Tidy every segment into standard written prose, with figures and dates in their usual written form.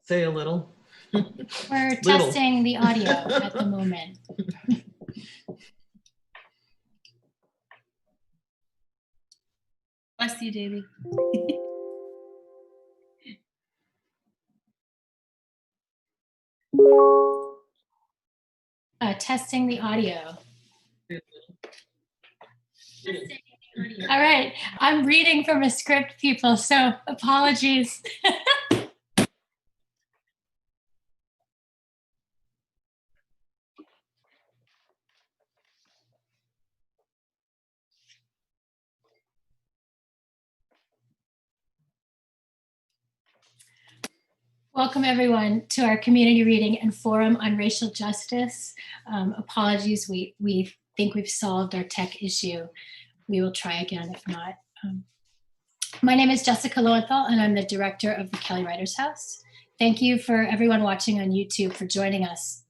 Say a little. We're testing the audio at the moment. Bless you, Davy. Testing the audio. All right, I'm reading from a script, people, so apologies. Welcome everyone to our community reading and forum on racial justice. Apologies, we think we've solved our tech issue. We will try again if not. My name is Jessica Lowenthal and I'm the director of the Kelly Writers House. Thank you for everyone watching on YouTube for joining us.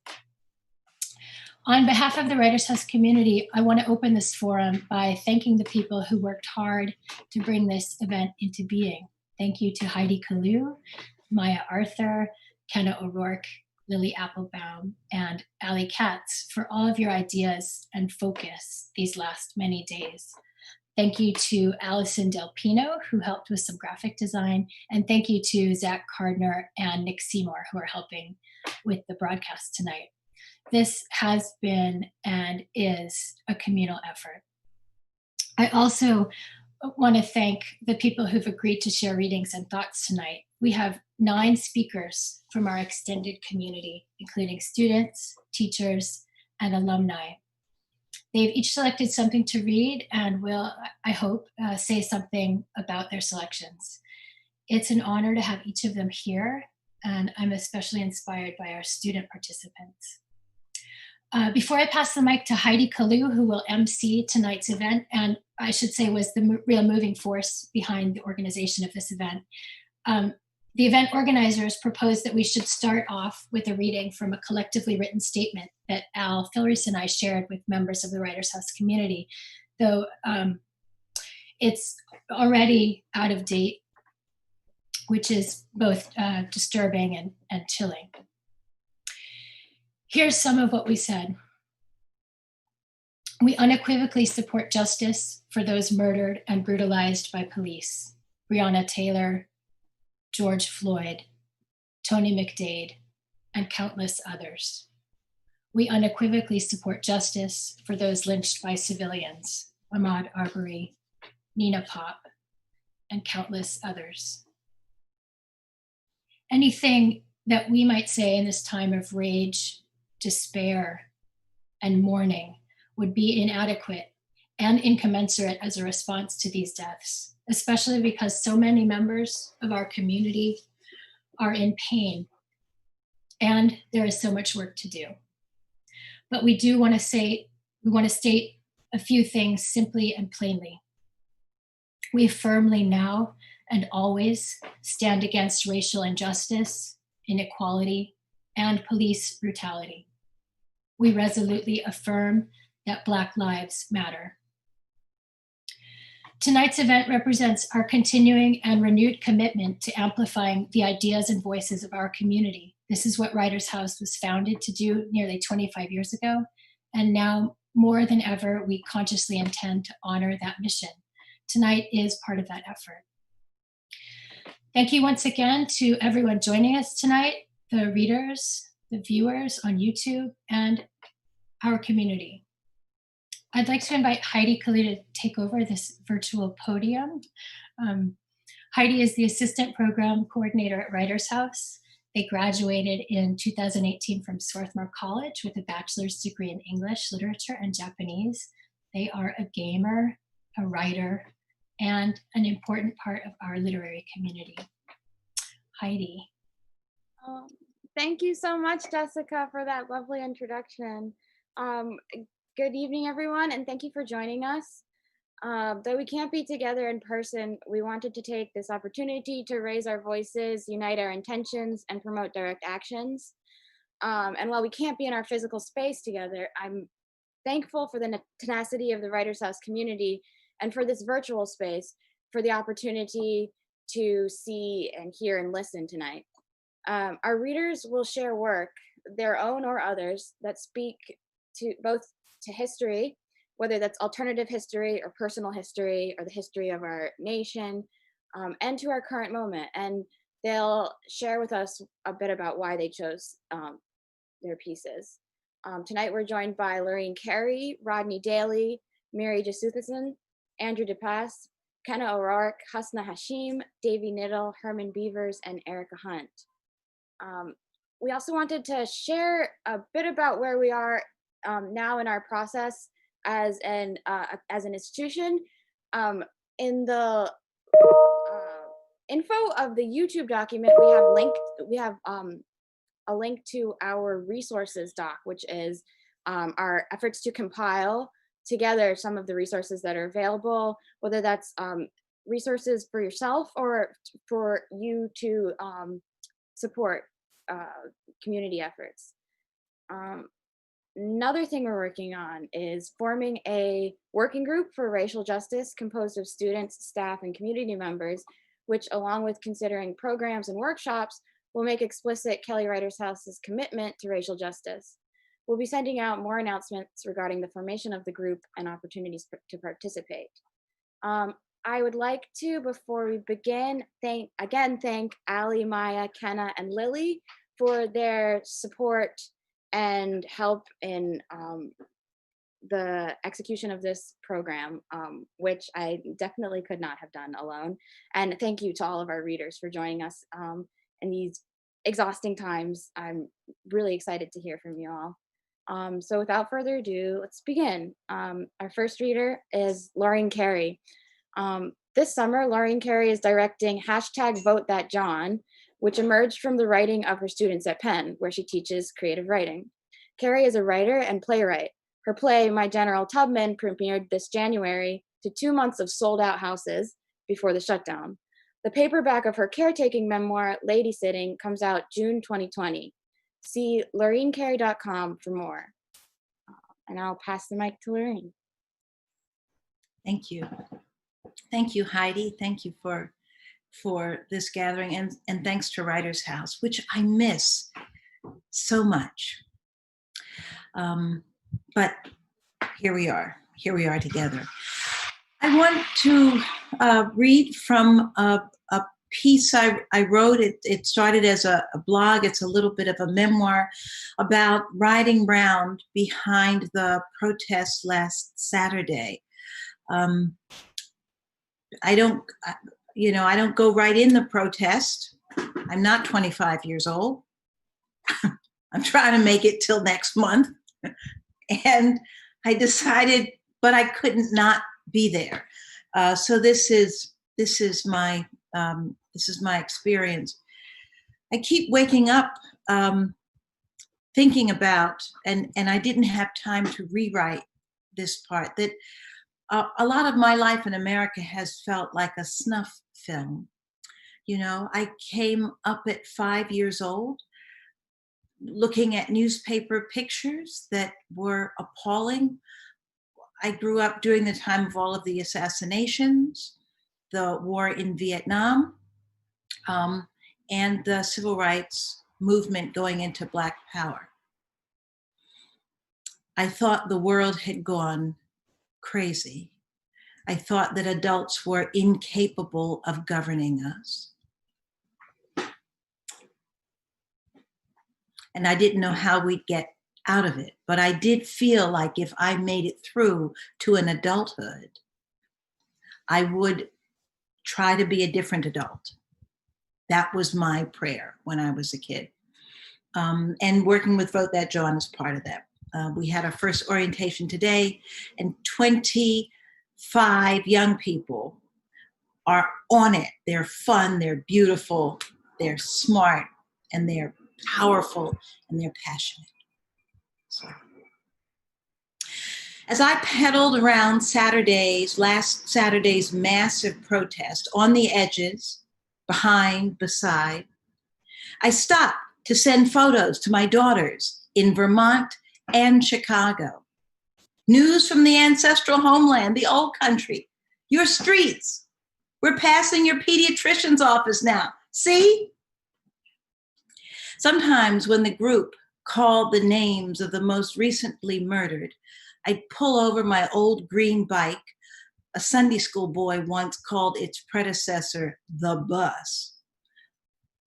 On behalf of the Writers House community, I want to open this forum by thanking the people who worked hard to bring this event into being. Thank you to Heidi Kalloo, Maya Arthur, Kenna O'Rourke, Lily Applebaum, and Ali Katz for all of your ideas and focus these last many days. Thank you to Allison Del Pino, who helped with some graphic design, and thank you to Zach Cardner and Nick Seymour, who are helping with the broadcast tonight. This has been and is a communal effort. I also want to thank the people who've agreed to share readings and thoughts tonight. We have 9 speakers from our extended community, including students, teachers, and alumni. They've each selected something to read and will, I hope, say something about their selections. It's an honor to have each of them here, and I'm especially inspired by our student participants. Before I pass the mic to Heidi Kalloo, who will MC tonight's event, and I should say was the real moving force behind the organization of this event, the event organizers proposed that we should start off with a reading from a collectively written statement that Al Philreese and I shared with members of the Writers House community, though it's already out of date, which is both disturbing and chilling. Here's some of what we said. We unequivocally support justice for those murdered and brutalized by police. Breonna Taylor, George Floyd, Tony McDade, and countless others. We unequivocally support justice for those lynched by civilians, Ahmaud Arbery, Nina Pop, and countless others. Anything that we might say in this time of rage, despair, and mourning would be inadequate and incommensurate as a response to these deaths, especially because so many members of our community are in pain and there is so much work to do. But we do want to state a few things simply and plainly. We firmly now and always stand against racial injustice, inequality, and police brutality. We resolutely affirm that Black lives matter. Tonight's event represents our continuing and renewed commitment to amplifying the ideas and voices of our community. This is what Writers House was founded to do nearly 25 years ago, and now more than ever, we consciously intend to honor that mission. Tonight is part of that effort. Thank you once again to everyone joining us tonight, the readers, the viewers on YouTube, and our community. I'd like to invite Heidi Kalloo to take over this virtual podium. Heidi is the Assistant Program Coordinator at Writers House. They graduated in 2018 from Swarthmore College with a bachelor's degree in English, literature, and Japanese. They are a gamer, a writer, and an important part of our literary community. Heidi. Thank you so much, Jessica, for that lovely introduction. Good evening, everyone, and thank you for joining us. Though we can't be together in person, we wanted to take this opportunity to raise our voices, unite our intentions, and promote direct actions. And while we can't be in our physical space together, I'm thankful for the tenacity of the Writers House community and for this virtual space, for the opportunity to see and hear and listen tonight. Our readers will share work, their own or others, that speak to both to history, whether that's alternative history or personal history or the history of our nation, and to our current moment. And they'll share with us a bit about why they chose their pieces. Tonight we're joined by Lorene Cary, Rodney Dailey, Meerabelle Jesuthasan, Andrew De Paz, Kenna O'Rourke, Husnaa Hashim, Davy Knittle, Herman Beavers, and Erica Hunt. We also wanted to share a bit about where we are now in our process as an institution. In the info of the YouTube document, we have a link to our resources doc, which is our efforts to compile together some of the resources that are available, whether that's resources for yourself or for you to support community efforts. Another thing we're working on is forming a working group for racial justice composed of students, staff, and community members, which, along with considering programs and workshops, will make explicit Kelly Writers House's commitment to racial justice. We'll be sending out more announcements regarding the formation of the group and opportunities to participate. I would like to, before we begin, thank Ali, Maya, Kenna, and Lily for their support and help in the execution of this program, which I definitely could not have done alone. And thank you to all of our readers for joining us in these exhausting times. I'm really excited to hear from you all. So without further ado, let's begin. Our first reader is Lorene Cary. This summer, Lorene Cary is directing #VoteThatJohn, which emerged from the writing of her students at Penn, where she teaches creative writing. Cary is a writer and playwright. Her play, My General Tubman, premiered this January to 2 months of sold-out houses before the shutdown. The paperback of her caretaking memoir, Lady Sitting, comes out June 2020. See lorenecary.com for more. And I'll pass the mic to Lorene. Thank you. Thank you, Heidi. Thank you for this gathering, and thanks to Writers House, which I miss so much. But here we are together. I want to read from a piece I wrote. It started as a blog. It's a little bit of a memoir about riding round behind the protest last Saturday. I don't go right in the protest. I'm not 25 years old. I'm trying to make it till next month. And I decided, but I couldn't not be there. So this is my experience. I keep waking up thinking about, and I didn't have time to rewrite this part, that a lot of my life in America has felt like a snuff film. You know, I came up at 5 years old looking at newspaper pictures that were appalling. I grew up during the time of all of the assassinations, the war in Vietnam, and the civil rights movement going into Black Power. I thought the world had gone crazy. I thought that adults were incapable of governing us. And I didn't know how we'd get out of it, but I did feel like if I made it through to an adulthood, I would try to be a different adult. That was my prayer when I was a kid. And working with Vote That John is part of that. We had our first orientation today, and 25 young people are on it. They're fun, they're beautiful, they're smart, and they're powerful, and they're passionate. So, as I pedaled around last Saturday's massive protest, on the edges, behind, beside, I stopped to send photos to my daughters in Vermont and Chicago. News from the ancestral homeland, the old country, your streets. We're passing your pediatrician's office now. See? Sometimes when the group called the names of the most recently murdered, I'd pull over my old green bike. A Sunday school boy once called its predecessor the bus.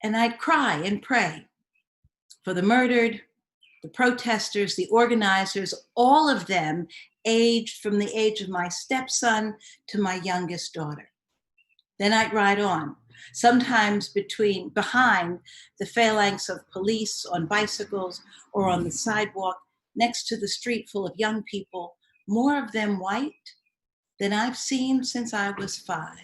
And I'd cry and pray for the murdered, the protesters, the organizers, all of them aged from the age of my stepson to my youngest daughter. Then I'd ride on, sometimes behind the phalanx of police on bicycles or on the sidewalk next to the street full of young people, more of them white than I've seen since I was 5.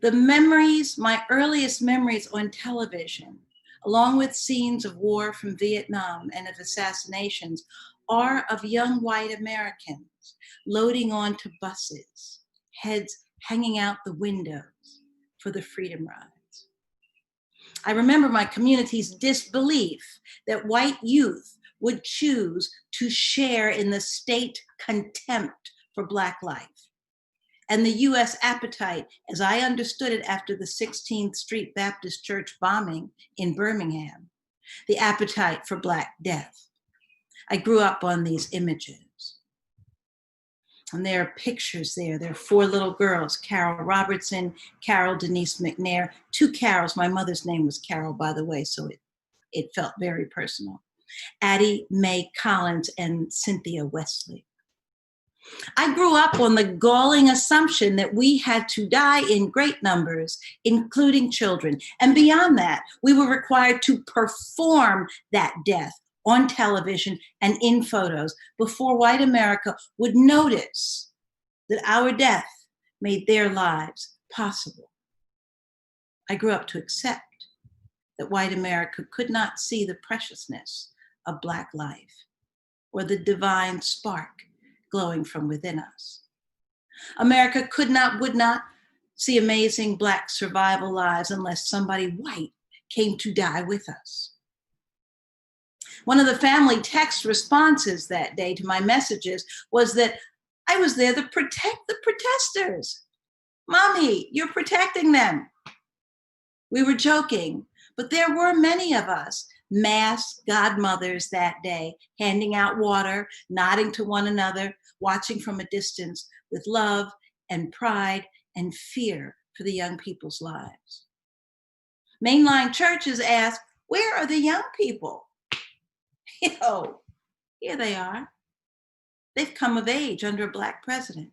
The memories, my earliest memories on television, along with scenes of war from Vietnam and of assassinations, are of young white Americans loading onto buses, heads hanging out the windows for the freedom rides. I remember my community's disbelief that white youth would choose to share in the state contempt for Black life, and the US appetite, as I understood it after the 16th Street Baptist Church bombing in Birmingham, the appetite for Black death. I grew up on these images. And there are pictures there. There are 4 little girls, Carol Robertson, Carol Denise McNair, 2 Carols. My mother's name was Carol, by the way, so it felt very personal. Addie Mae Collins and Cynthia Wesley. I grew up on the galling assumption that we had to die in great numbers, including children. And beyond that, we were required to perform that death on television and in photos before white America would notice that our death made their lives possible. I grew up to accept that white America could not see the preciousness of Black life or the divine spark glowing from within us. America would not see amazing Black survival lives unless somebody white came to die with us. One of the family text responses that day to my messages was that I was there to protect the protesters. Mommy, you're protecting them. We were joking, but there were many of us, masked godmothers that day, handing out water, nodding to one another, watching from a distance with love and pride and fear for the young people's lives. Mainline churches ask, where are the young people? Here they are. They've come of age under a Black president.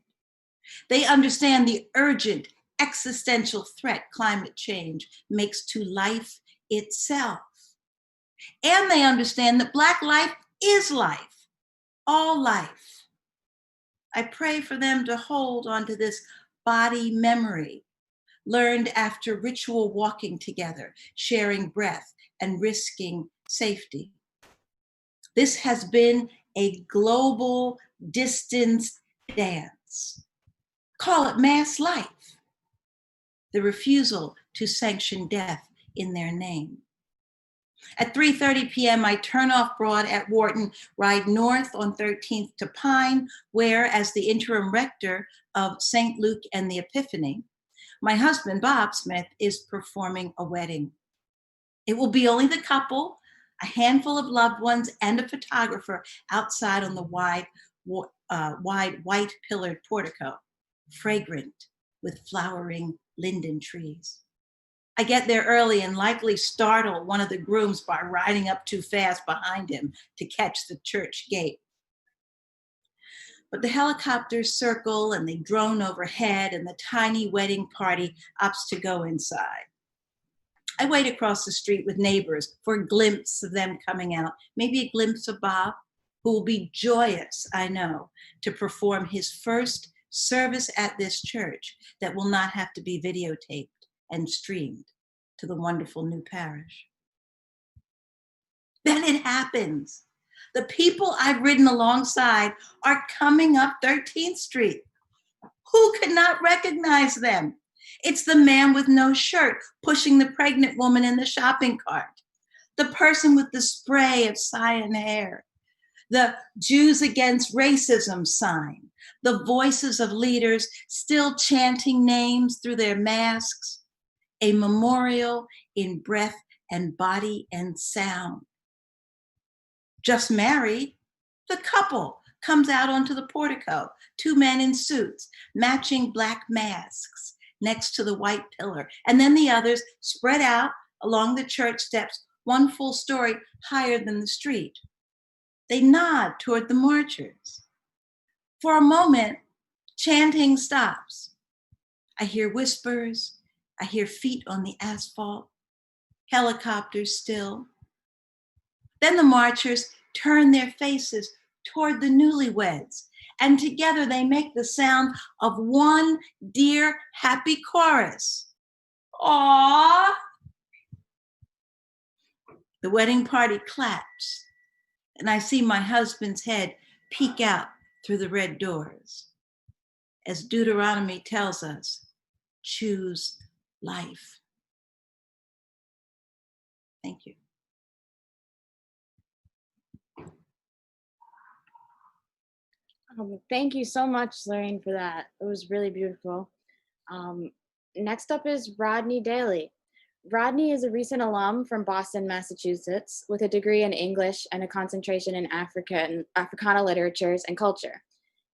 They understand the urgent existential threat climate change makes to life itself. And they understand that Black life is life, all life. I pray for them to hold onto this body memory, learned after ritual walking together, sharing breath and risking safety. This has been a global distance dance. Call it mass life. The refusal to sanction death in their name. At 3:30 p.m., I turn off Broad at Wharton, ride north on 13th to Pine, where, as the interim rector of St. Luke and the Epiphany, my husband, Bob Smith, is performing a wedding. It will be only the couple, a handful of loved ones, and a photographer outside on the wide white pillared portico, fragrant with flowering linden trees. I get there early and likely startle one of the grooms by riding up too fast behind him to catch the church gate. But the helicopters circle and they drone overhead and the tiny wedding party opts to go inside. I wait across the street with neighbors for a glimpse of them coming out, maybe a glimpse of Bob, who will be joyous, I know, to perform his first service at this church that will not have to be videotaped and streamed to the wonderful new parish. Then it happens. The people I've ridden alongside are coming up 13th Street. Who could not recognize them? It's the man with no shirt pushing the pregnant woman in the shopping cart, the person with the spray of cyan hair, the Jews Against Racism sign, the voices of leaders still chanting names through their masks, a memorial in breath and body and sound. Just married, the couple comes out onto the portico, two men in suits, matching black masks next to the white pillar, and then the others spread out along the church steps, one full story higher than the street. They nod toward the marchers. For a moment, chanting stops. I hear whispers. I hear feet on the asphalt. Helicopters still. Then the marchers turn their faces toward the newlyweds, and together they make the sound of one dear happy chorus. Aww. The wedding party claps, and I see my husband's head peek out through the red doors. As Deuteronomy tells us, choose life. Thank you. Thank you so much, Lorene, for that. It was really beautiful. Next up is Rodney Dailey. Rodney is a recent alum from Boston, Massachusetts, with a degree in English and a concentration in Africana literatures and culture.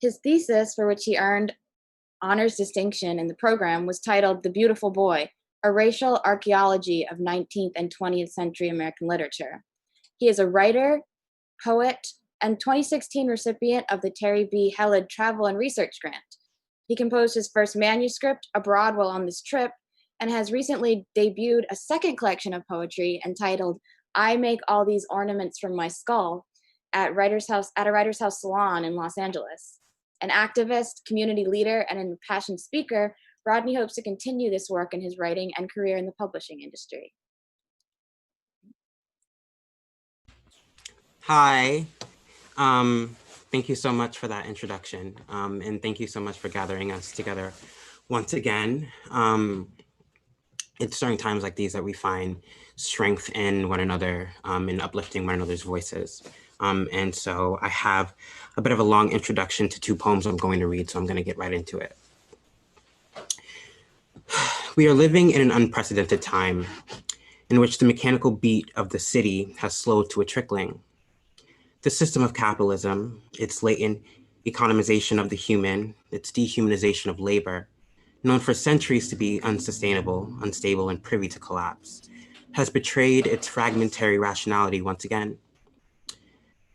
His thesis, for which he earned honors distinction in the program, was titled The Beautiful Boy, A Racial Archaeology of 19th and 20th Century American Literature. He is a writer, poet, and 2016 recipient of the Terry B. Hellid Travel and Research Grant. He composed his first manuscript abroad while on this trip, and has recently debuted a second collection of poetry entitled I Make All These Ornaments from My Skull at a Writer's House Salon in Los Angeles. An activist, community leader, and an impassioned speaker, Rodney hopes to continue this work in his writing and career in the publishing industry. Hi. Thank you so much for that introduction. And thank you so much for gathering us together once again. It's during times like these that we find strength in one another and uplifting one another's voices. And so I have a bit of a long introduction to two poems I'm going to read, so I'm going to get right into it. We are living in an unprecedented time in which the mechanical beat of the city has slowed to a trickling. The system of capitalism, its latent economization of the human, its dehumanization of labor, known for centuries to be unsustainable, unstable, and privy to collapse, has betrayed its fragmentary rationality once again.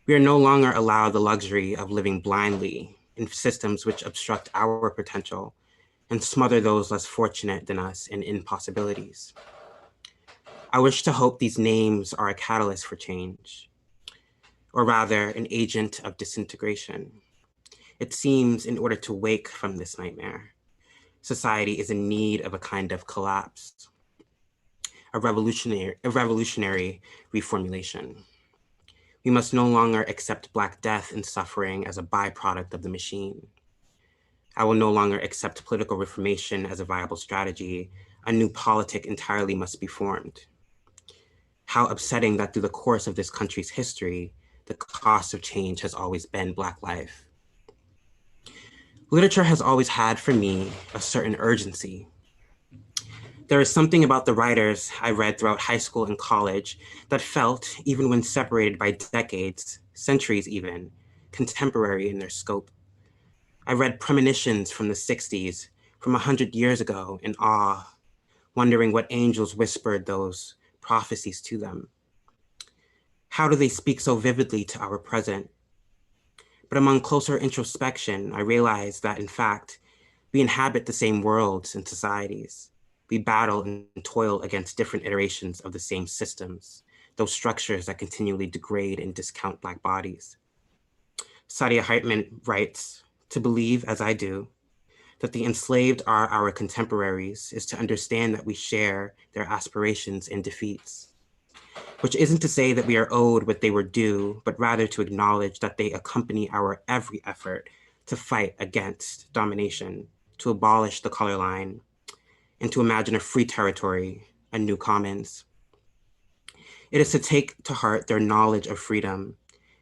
We are no longer allowed the luxury of living blindly in systems which obstruct our potential and smother those less fortunate than us in impossibilities. I wish to hope these names are a catalyst for change, or rather an agent of disintegration. It seems in order to wake from this nightmare, society is in need of a kind of collapse, a revolutionary reformulation. We must no longer accept Black death and suffering as a byproduct of the machine. I will no longer accept political reformation as a viable strategy. A new politic entirely must be formed. How upsetting that through the course of this country's history, the cost of change has always been Black life. Literature has always had, for me, a certain urgency. There is something about the writers I read throughout high school and college that felt, even when separated by decades, centuries even, contemporary in their scope. I read premonitions from the 60s, from 100 years ago, in awe, wondering what angels whispered those prophecies to them. How do they speak so vividly to our present? But among closer introspection, I realized that, in fact, we inhabit the same worlds and societies. We battle and toil against different iterations of the same systems, those structures that continually degrade and discount Black bodies. Saidiya Hartman writes, to believe, as I do, that the enslaved are our contemporaries is to understand that we share their aspirations and defeats. Which isn't to say that we are owed what they were due, but rather to acknowledge that they accompany our every effort to fight against domination, to abolish the color line, and to imagine a free territory, a new commons. It is to take to heart their knowledge of freedom.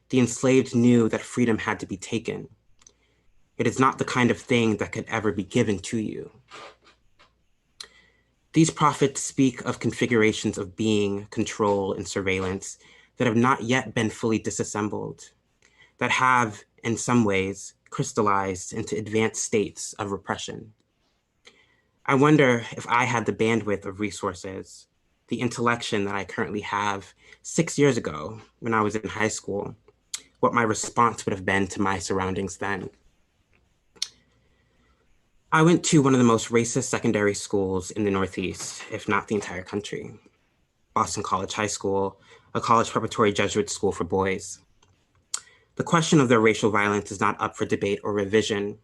The enslaved knew that freedom had to be taken. It is not the kind of thing that could ever be given to you. These prophets speak of configurations of being, control, and surveillance that have not yet been fully disassembled, that have, in some ways, crystallized into advanced states of repression. I wonder if I had the bandwidth of resources, the intellection that I currently have 6 years ago when I was in high school, what my response would have been to my surroundings then. I went to one of the most racist secondary schools in the Northeast, if not the entire country, Boston College High School, a college preparatory Jesuit school for boys. The question of their racial violence is not up for debate or revision.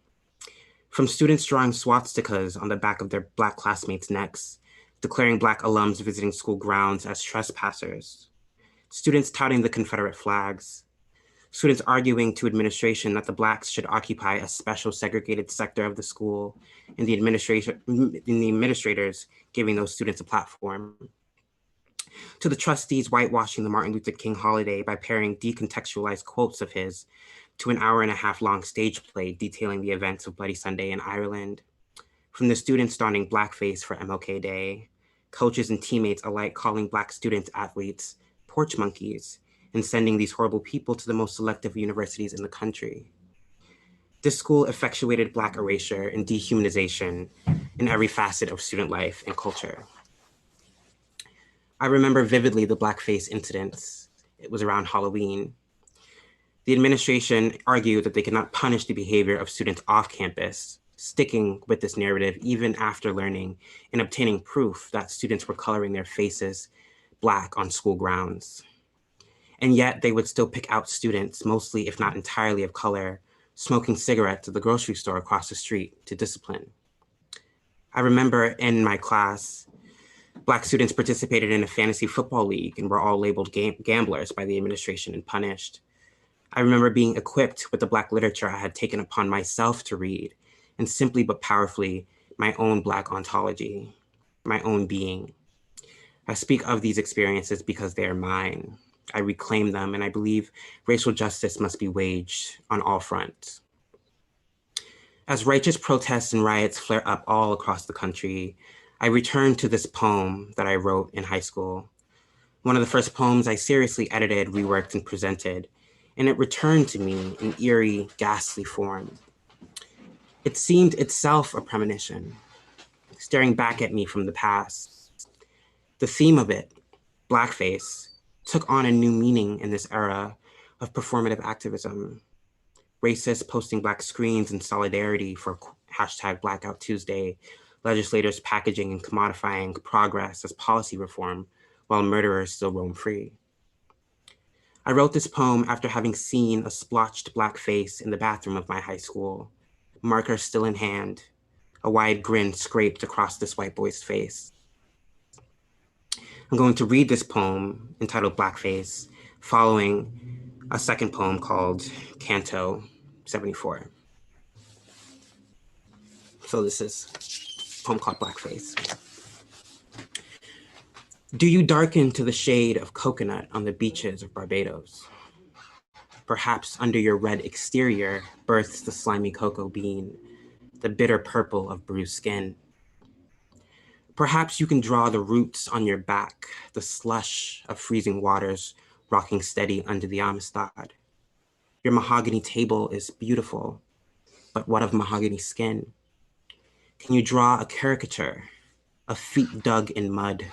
From students drawing swastikas on the back of their Black classmates' necks, declaring Black alums visiting school grounds as trespassers, students touting the Confederate flags, students arguing to administration that the Blacks should occupy a special segregated sector of the school, and the administrators giving those students a platform, to the trustees whitewashing the Martin Luther King holiday by pairing decontextualized quotes of his to an hour-and-a-half-long stage play detailing the events of Bloody Sunday in Ireland, from the students donning blackface for MLK Day, coaches and teammates alike calling Black student athletes porch monkeys, and sending these horrible people to the most selective universities in the country. This school effectuated Black erasure and dehumanization in every facet of student life and culture. I remember vividly the blackface incidents. It was around Halloween. The administration argued that they could not punish the behavior of students off campus, sticking with this narrative even after learning and obtaining proof that students were coloring their faces Black on school grounds. And yet they would still pick out students, mostly if not entirely of color, smoking cigarettes at the grocery store across the street to discipline. I remember in my class, Black students participated in a fantasy football league and were all labeled gamblers by the administration and punished. I remember being equipped with the Black literature I had taken upon myself to read, and simply but powerfully, my own Black ontology, my own being. I speak of these experiences because they are mine. I reclaim them, and I believe racial justice must be waged on all fronts. As righteous protests and riots flare up all across the country, I return to this poem that I wrote in high school. One of the first poems I seriously edited, reworked, and presented, and it returned to me in eerie, ghastly form. It seemed itself a premonition, staring back at me from the past. The theme of it, blackface, took on a new meaning in this era of performative activism. Racists posting Black screens in solidarity for hashtag Blackout Tuesday, legislators packaging and commodifying progress as policy reform, while murderers still roam free. I wrote this poem after having seen a splotched Black face in the bathroom of my high school, marker still in hand, a wide grin scraped across this white boy's face. I'm going to read this poem entitled Blackface, following a second poem called Canto 74. So this is a poem called Blackface. Do you darken to the shade of coconut on the beaches of Barbados? Perhaps under your red exterior births the slimy cocoa bean, the bitter purple of bruised skin. Perhaps you can draw the roots on your back, the slush of freezing waters rocking steady under the Amistad. Your mahogany table is beautiful, but what of mahogany skin? Can you draw a caricature of feet dug in mud,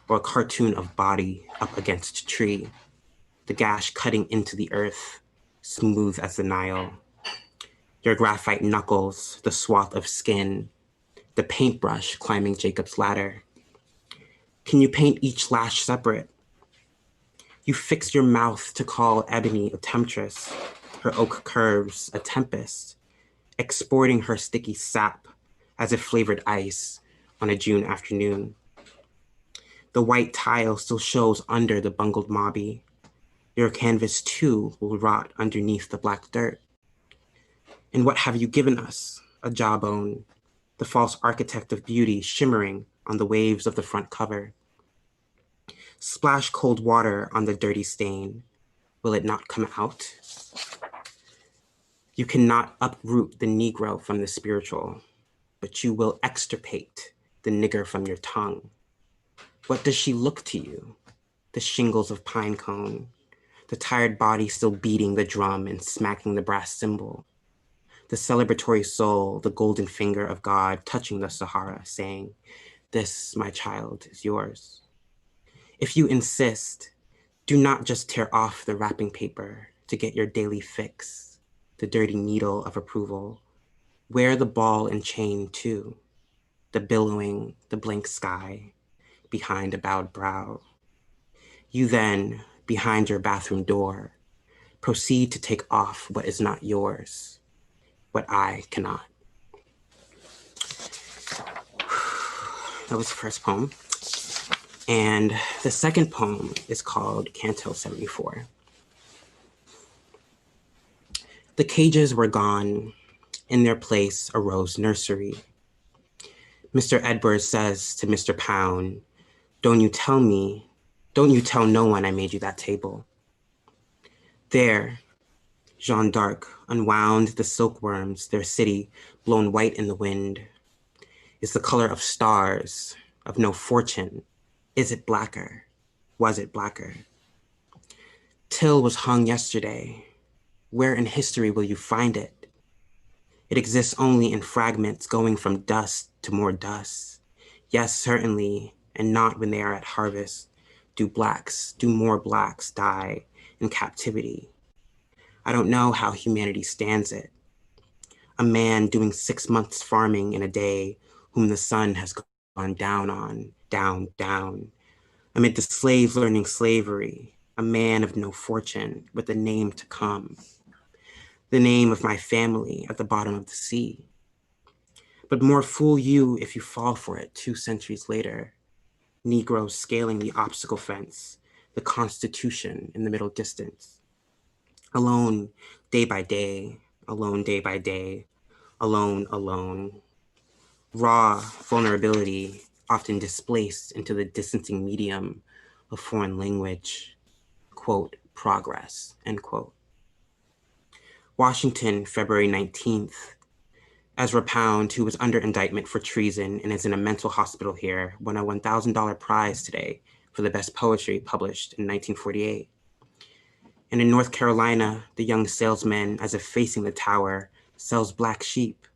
or a cartoon of body up against a tree, the gash cutting into the earth, smooth as the Nile? Your graphite knuckles, the swath of skin, the paintbrush climbing Jacob's ladder. Can you paint each lash separate? You fix your mouth to call ebony a temptress, her oak curves a tempest, exporting her sticky sap as if flavored ice on a June afternoon. The white tile still shows under the bungled mobby. Your canvas too will rot underneath the black dirt. And what have you given us? A jawbone, the false architect of beauty shimmering on the waves of the front cover. Splash cold water on the dirty stain. Will it not come out? You cannot uproot the Negro from the spiritual, but you will extirpate the nigger from your tongue. What does she look to you? The shingles of pine cone, the tired body still beating the drum and smacking the brass cymbal, the celebratory soul, the golden finger of God touching the Sahara, saying, "This, my child, is yours." If you insist, do not just tear off the wrapping paper to get your daily fix, the dirty needle of approval. Wear the ball and chain too, the billowing, the blank sky, behind a bowed brow. You then, behind your bathroom door, proceed to take off what is not yours, what I cannot. That was the first poem. And the second poem is called Canto 74. The cages were gone. In their place arose nursery. Mr. Edwards says to Mr. Pound, don't you tell no one I made you that table. There, Jeanne d'Arc unwound the silkworms, their city blown white in the wind, is the color of stars, of no fortune. Is it blacker? Was it blacker? Till was hung yesterday. Where in history will you find it? It exists only in fragments going from dust to more dust. Yes, certainly, and not when they are at harvest. Do more blacks die in captivity? I don't know how humanity stands it. A man doing 6 months farming in a day whom the sun has gone down on, down. Amid the slaves learning slavery, a man of no fortune with a name to come. The name of my family at the bottom of the sea. But more fool you if you fall for it 2 centuries later. Negroes scaling the obstacle fence, the Constitution in the middle distance. Alone day by day, alone day by day, alone. Raw vulnerability often displaced into the distancing medium of foreign language, quote, progress, end quote. Washington, February 19th. Ezra Pound, who was under indictment for treason and is in a mental hospital here, won a $1,000 prize today for the best poetry published in 1948. And in North Carolina, the young salesman, as if facing the tower, sells black sheep,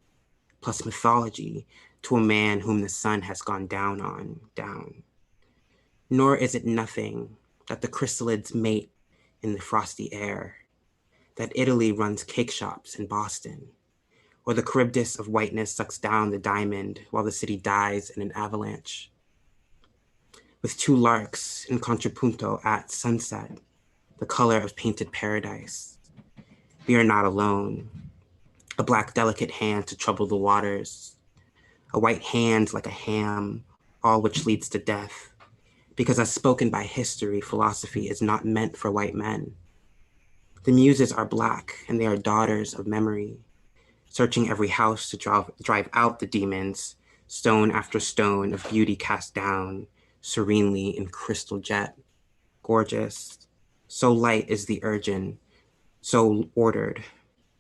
plus mythology, to a man whom the sun has gone down on, down. Nor is it nothing that the chrysalids mate in the frosty air, that Italy runs cake shops in Boston, or the Charybdis of whiteness sucks down the diamond while the city dies in an avalanche. With 2 larks in contrapunto at sunset, the color of painted paradise. We are not alone. A black delicate hand to trouble the waters, a white hand like a ham, all which leads to death, because as spoken by history, philosophy is not meant for white men. The muses are black, and they are daughters of memory, searching every house to drive out the demons, stone after stone of beauty cast down, serenely in crystal jet, gorgeous. So light is the urgent, so ordered,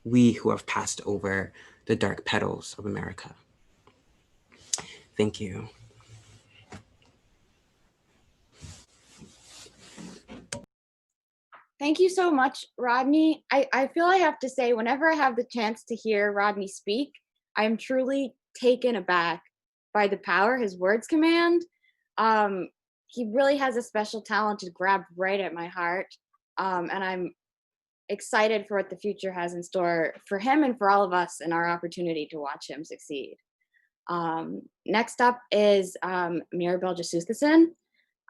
we who have passed over the dark petals of America. Thank you. Thank you so much, Rodney. I feel I have to say, whenever I have the chance to hear Rodney speak, I am truly taken aback by the power his words command. He really has a special talent to grab right at my heart. And I'm excited for what the future has in store for him and for all of us and our opportunity to watch him succeed. Next up is Meerabelle Jesuthasan.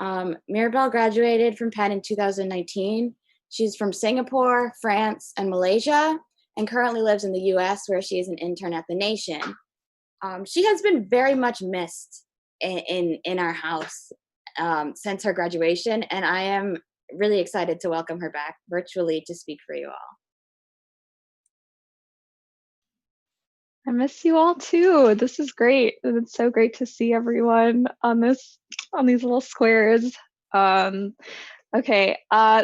Maribel graduated from Penn in 2019. She's from Singapore, France, and Malaysia, and currently lives in the US, where she is an intern at The Nation. She has been very much missed in our house since her graduation, and I am really excited to welcome her back virtually to speak for you all. I miss you all too. This is great. It's so great to see everyone on these little squares. Okay,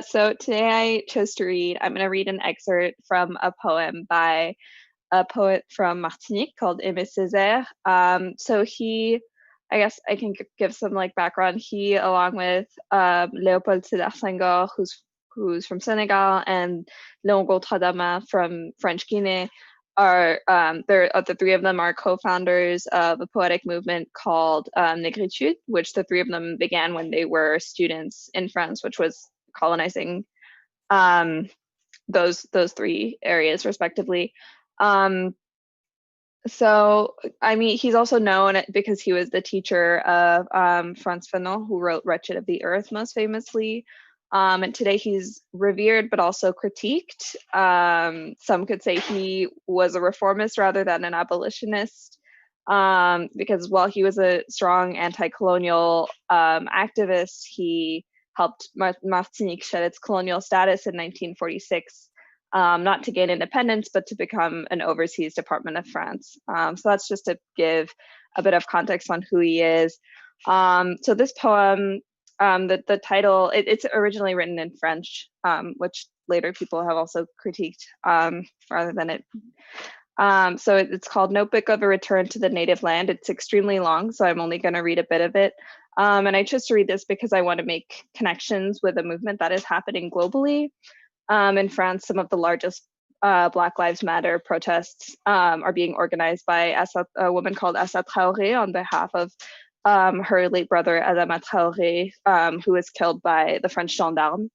so today I chose to read, I'm going to read an excerpt from a poem by a poet from Martinique called Aimé Césaire. So he I guess I can give some like background. He, along with Léopold Sédar Senghor, who's from Senegal, and Léon Gautradama from French Guinea, are the three of them are co-founders of a poetic movement called Négritude, which the three of them began when they were students in France, which was colonizing those three areas respectively. So, I mean, he's also known because he was the teacher of Frantz Fanon, who wrote Wretched of the Earth most famously. And today he's revered, but also critiqued. Some could say he was a reformist rather than an abolitionist, because while he was a strong anti-colonial activist, he helped Martinique shed its colonial status in 1946. Not to gain independence, but to become an overseas department of France. So that's just to give a bit of context on who he is. So this poem, the title, it's originally written in French, which later people have also critiqued rather than it. So it's called Notebook of a Return to the Native Land. It's extremely long, so I'm only going to read a bit of it. And I chose to read this because I want to make connections with a movement that is happening globally. In France, some of the largest Black Lives Matter protests are being organized by a woman called Assa Traoré on behalf of her late brother, Adama Traoré, who was killed by the French gendarmes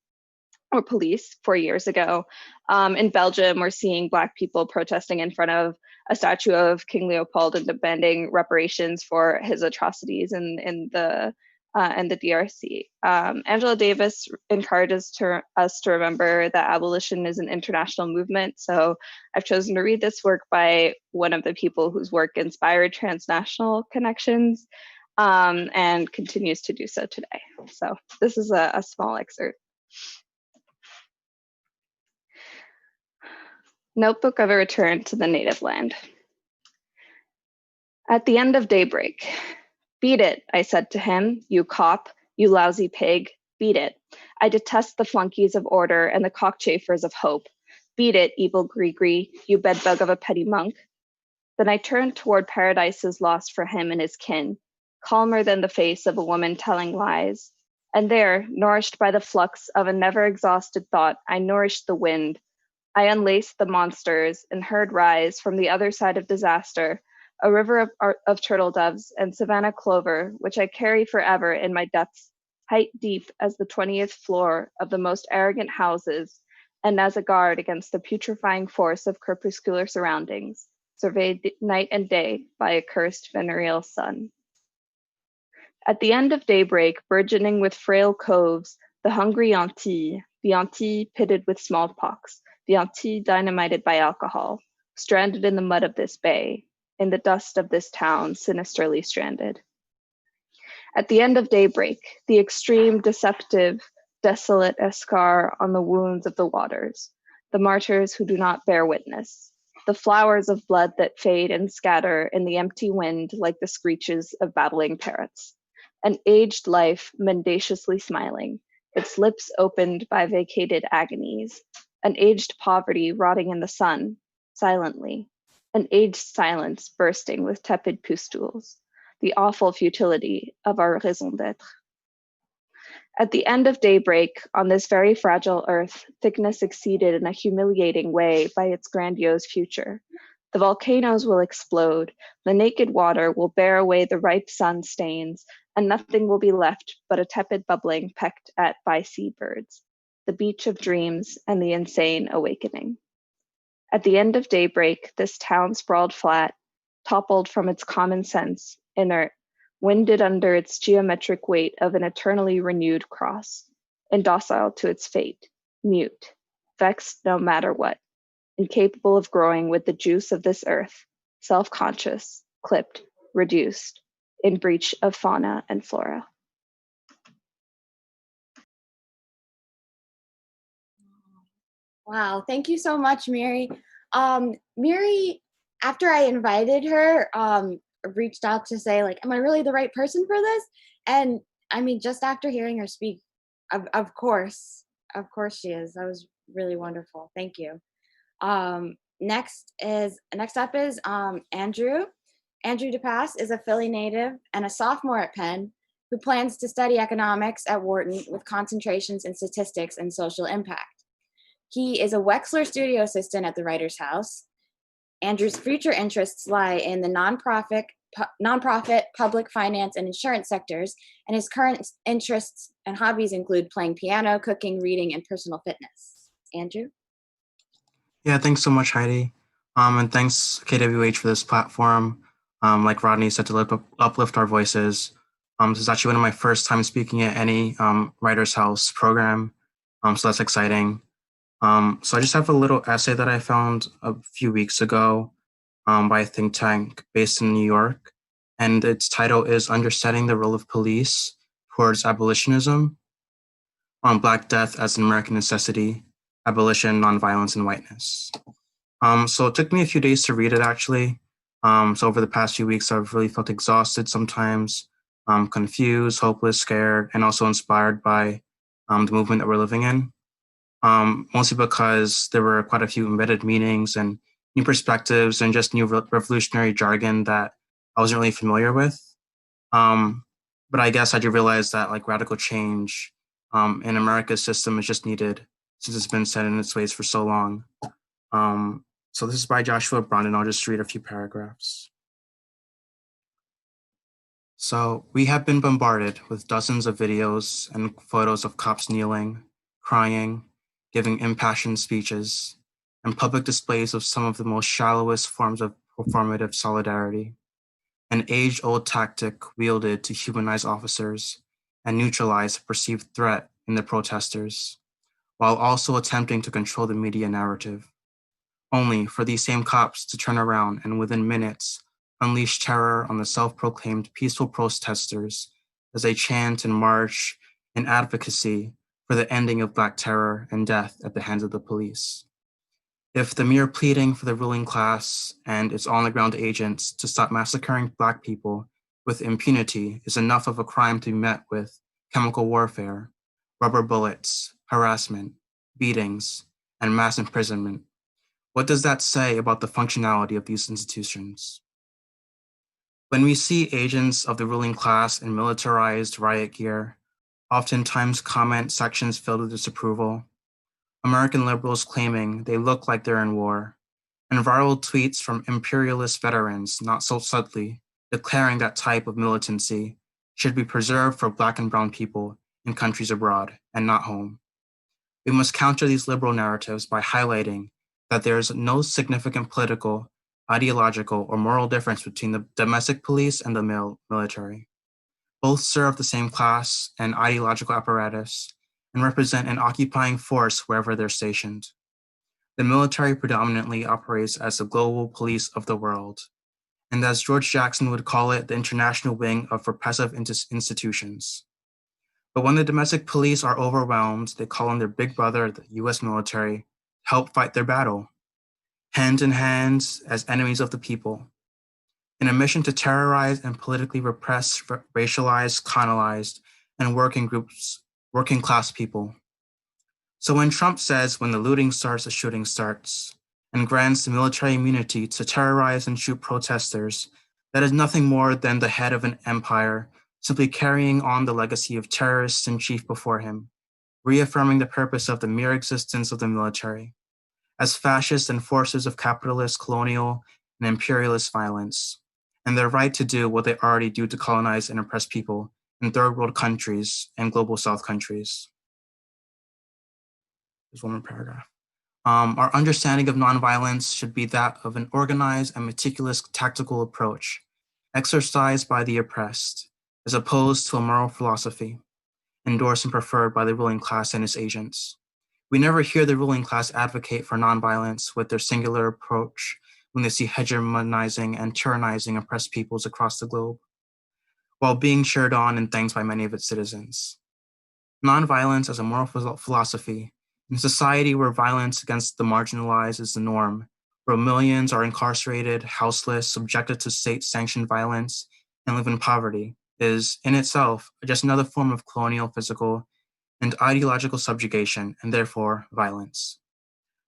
or police 4 years ago. In Belgium, we're seeing Black people protesting in front of a statue of King Leopold and demanding reparations for his atrocities in the DRC. Angela Davis encourages us to remember that abolition is an international movement. So I've chosen to read this work by one of the people whose work inspired transnational connections and continues to do so today. So this is a small excerpt. Notebook of a Return to the Native Land. At the end of daybreak, "Beat it," I said to him, "you cop, you lousy pig, beat it. I detest the flunkies of order and the cockchafers of hope. Beat it, evil Grigri, you bedbug of a petty monk." Then I turned toward paradises lost for him and his kin, calmer than the face of a woman telling lies. And there, nourished by the flux of a never exhausted thought, I nourished the wind. I unlaced the monsters and heard rise from the other side of disaster a river of turtle doves and savannah clover, which I carry forever in my depths, height deep as the 20th floor of the most arrogant houses, and as a guard against the putrefying force of crepuscular surroundings, surveyed night and day by a cursed venereal sun. At the end of daybreak, burgeoning with frail coves, the hungry Antilles, the Antilles pitted with smallpox, the Antilles dynamited by alcohol, stranded in the mud of this bay, in the dust of this town, sinisterly stranded. At the end of daybreak, the extreme, deceptive, desolate escar on the wounds of the waters, the martyrs who do not bear witness, the flowers of blood that fade and scatter in the empty wind like the screeches of battling parrots, an aged life mendaciously smiling, its lips opened by vacated agonies, an aged poverty rotting in the sun, silently, an aged silence bursting with tepid pustules, the awful futility of our raison d'être. At the end of daybreak, on this very fragile earth, thickness exceeded in a humiliating way by its grandiose future. The volcanoes will explode, the naked water will bear away the ripe sun stains, and nothing will be left but a tepid bubbling pecked at by seabirds, the beach of dreams and the insane awakening. At the end of daybreak, this town sprawled flat, toppled from its common sense, inert, winded under its geometric weight of an eternally renewed cross, indocile to its fate, mute, vexed no matter what, incapable of growing with the juice of this earth, self-conscious, clipped, reduced, in breach of fauna and flora. Wow, thank you so much, Mary. Mary, after I invited her, reached out to say, like, am I really the right person for this? And I mean, just after hearing her speak, of course she is. That was really wonderful. Thank you. Next up is Andrew. Andrew De Paz is a Philly native and a sophomore at Penn who plans to study economics at Wharton with concentrations in statistics and social impact. He is a Wexler studio assistant at the Writers' House. Andrew's future interests lie in the nonprofit, public finance, and insurance sectors, and his current interests and hobbies include playing piano, cooking, reading, and personal fitness. Andrew? Yeah, thanks so much, Heidi. And thanks, KWH, for this platform. Like Rodney said, to uplift our voices. This is actually one of my first time speaking at any Writers' House program, so that's exciting. So I just have a little essay that I found a few weeks ago by a think tank based in New York, and its title is Understanding the Role of Police Towards Abolitionism on Black Death as an American Necessity, Abolition, Nonviolence, and Whiteness. So it took me a few days to read it, actually. So over the past few weeks, I've really felt exhausted sometimes, confused, hopeless, scared, and also inspired by the movement that we're living in. Mostly because there were quite a few embedded meanings and new perspectives and just new revolutionary jargon that I wasn't really familiar with. But I guess I did realize that like radical change in America's system is just needed since it's been set in its ways for so long. So this is by Joshua Brown, and I'll just read a few paragraphs. So we have been bombarded with dozens of videos and photos of cops kneeling, crying, giving impassioned speeches, and public displays of some of the most shallowest forms of performative solidarity, an age-old tactic wielded to humanize officers and neutralize a perceived threat in the protesters, while also attempting to control the media narrative, only for these same cops to turn around and within minutes unleash terror on the self-proclaimed peaceful protesters as they chant and march in advocacy for the ending of Black terror and death at the hands of the police. If the mere pleading for the ruling class and its on-the-ground agents to stop massacring Black people with impunity is enough of a crime to be met with chemical warfare, rubber bullets, harassment, beatings, and mass imprisonment, what does that say about the functionality of these institutions? When we see agents of the ruling class in militarized riot gear, oftentimes comment sections filled with disapproval, American liberals claiming they look like they're in war, and viral tweets from imperialist veterans not so subtly declaring that type of militancy should be preserved for Black and brown people in countries abroad and not home. We must counter these liberal narratives by highlighting that there is no significant political, ideological, or moral difference between the domestic police and the military. Both serve the same class and ideological apparatus and represent an occupying force wherever they're stationed. The military predominantly operates as the global police of the world, and as George Jackson would call it, the international wing of repressive institutions. But when the domestic police are overwhelmed, they call on their big brother, the US military, to help fight their battle, hand in hand as enemies of the people, in a mission to terrorize and politically repress racialized, colonized, and working class people. So when Trump says when the looting starts, the shooting starts, and grants military immunity to terrorize and shoot protesters, that is nothing more than the head of an empire simply carrying on the legacy of terrorists in chief before him, reaffirming the purpose of the mere existence of the military as fascist enforcers of capitalist, colonial, and imperialist violence, and their right to do what they already do to colonize and oppress people in third world countries and global south countries. There's one more paragraph. Our understanding of nonviolence should be that of an organized and meticulous tactical approach, exercised by the oppressed, as opposed to a moral philosophy, endorsed and preferred by the ruling class and its agents. We never hear the ruling class advocate for nonviolence with their singular approach when they see hegemonizing and tyrannizing oppressed peoples across the globe, while being cheered on and thanked by many of its citizens. Nonviolence as a moral philosophy, in a society where violence against the marginalized is the norm, where millions are incarcerated, houseless, subjected to state-sanctioned violence, and live in poverty, is in itself just another form of colonial, physical, and ideological subjugation, and therefore violence.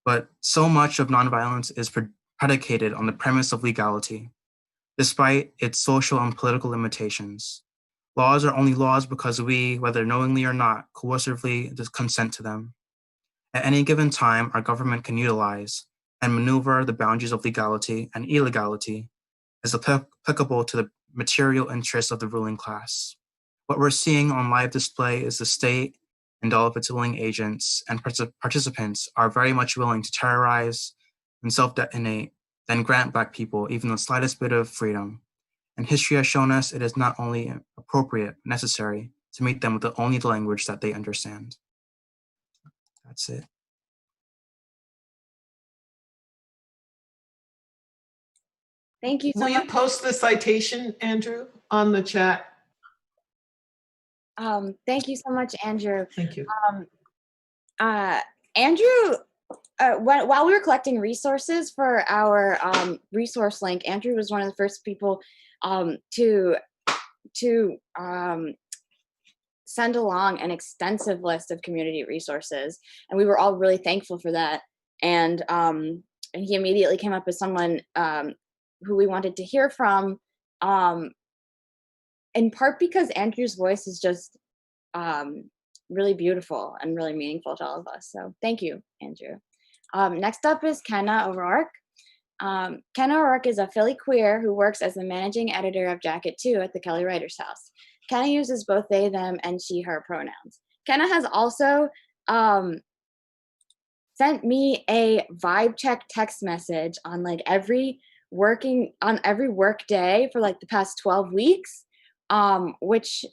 But so much of nonviolence is predicated on the premise of legality. despite its social and political limitations. Laws are only laws because we, whether knowingly or not, coercively consent to them. At any given time, our government can utilize and maneuver the boundaries of legality and illegality as applicable to the material interests of the ruling class. What we're seeing on live display is the state and all of its willing agents and participants are very much willing to terrorize and self-detonate, then grant Black people even the slightest bit of freedom. And history has shown us it is not only appropriate, necessary to meet them with only the language that they understand. That's it. Thank you so Will you much. post the citation, Andrew, on the chat? Thank you so much, Andrew. Thank you. Andrew, while we were collecting resources for our resource link, Andrew was one of the first people to send along an extensive list of community resources, and we were all really thankful for that. And he immediately came up with someone who we wanted to hear from, in part because Andrew's voice is just really beautiful and really meaningful to all of us. So thank you, Andrew. Next up is Kenna O'Rourke. Kenna O'Rourke is a Philly queer who works as the managing editor of Jacket 2 at the Kelly Writers House. Kenna uses both they, them, and she, her pronouns. Kenna has also sent me a vibe check text message on like every work day for like the past 12 weeks, which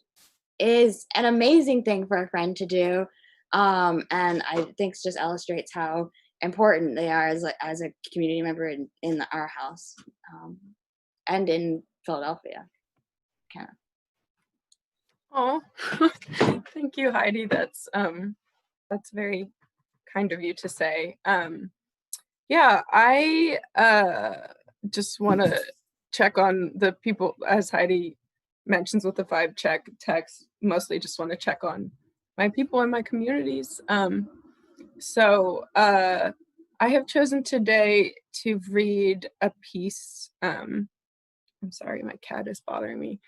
is an amazing thing for a friend to do. And I think just illustrates how important they are as a community member in our house and in Philadelphia. Kenna. Oh, thank you, Heidi. That's very kind of you to say. Yeah, I just want to check on the people, as Heidi mentions with the vibe check text, mostly just want to check on my people and my communities. So I have chosen today to read a piece. I'm sorry, my cat is bothering me.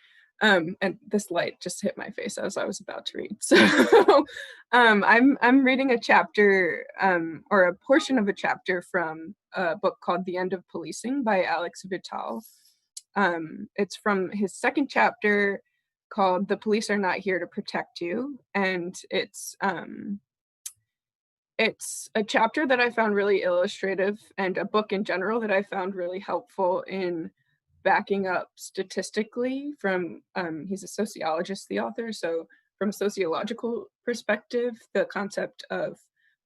And this light just hit my face as I was about to read. So I'm reading a chapter or a portion of a chapter from a book called The End of Policing by Alex Vital. It's from his second chapter called The Police Are Not Here to Protect You. And it's a chapter that I found really illustrative, and a book in general that I found really helpful in backing up statistically from, he's a sociologist, the author, so from a sociological perspective, the concept of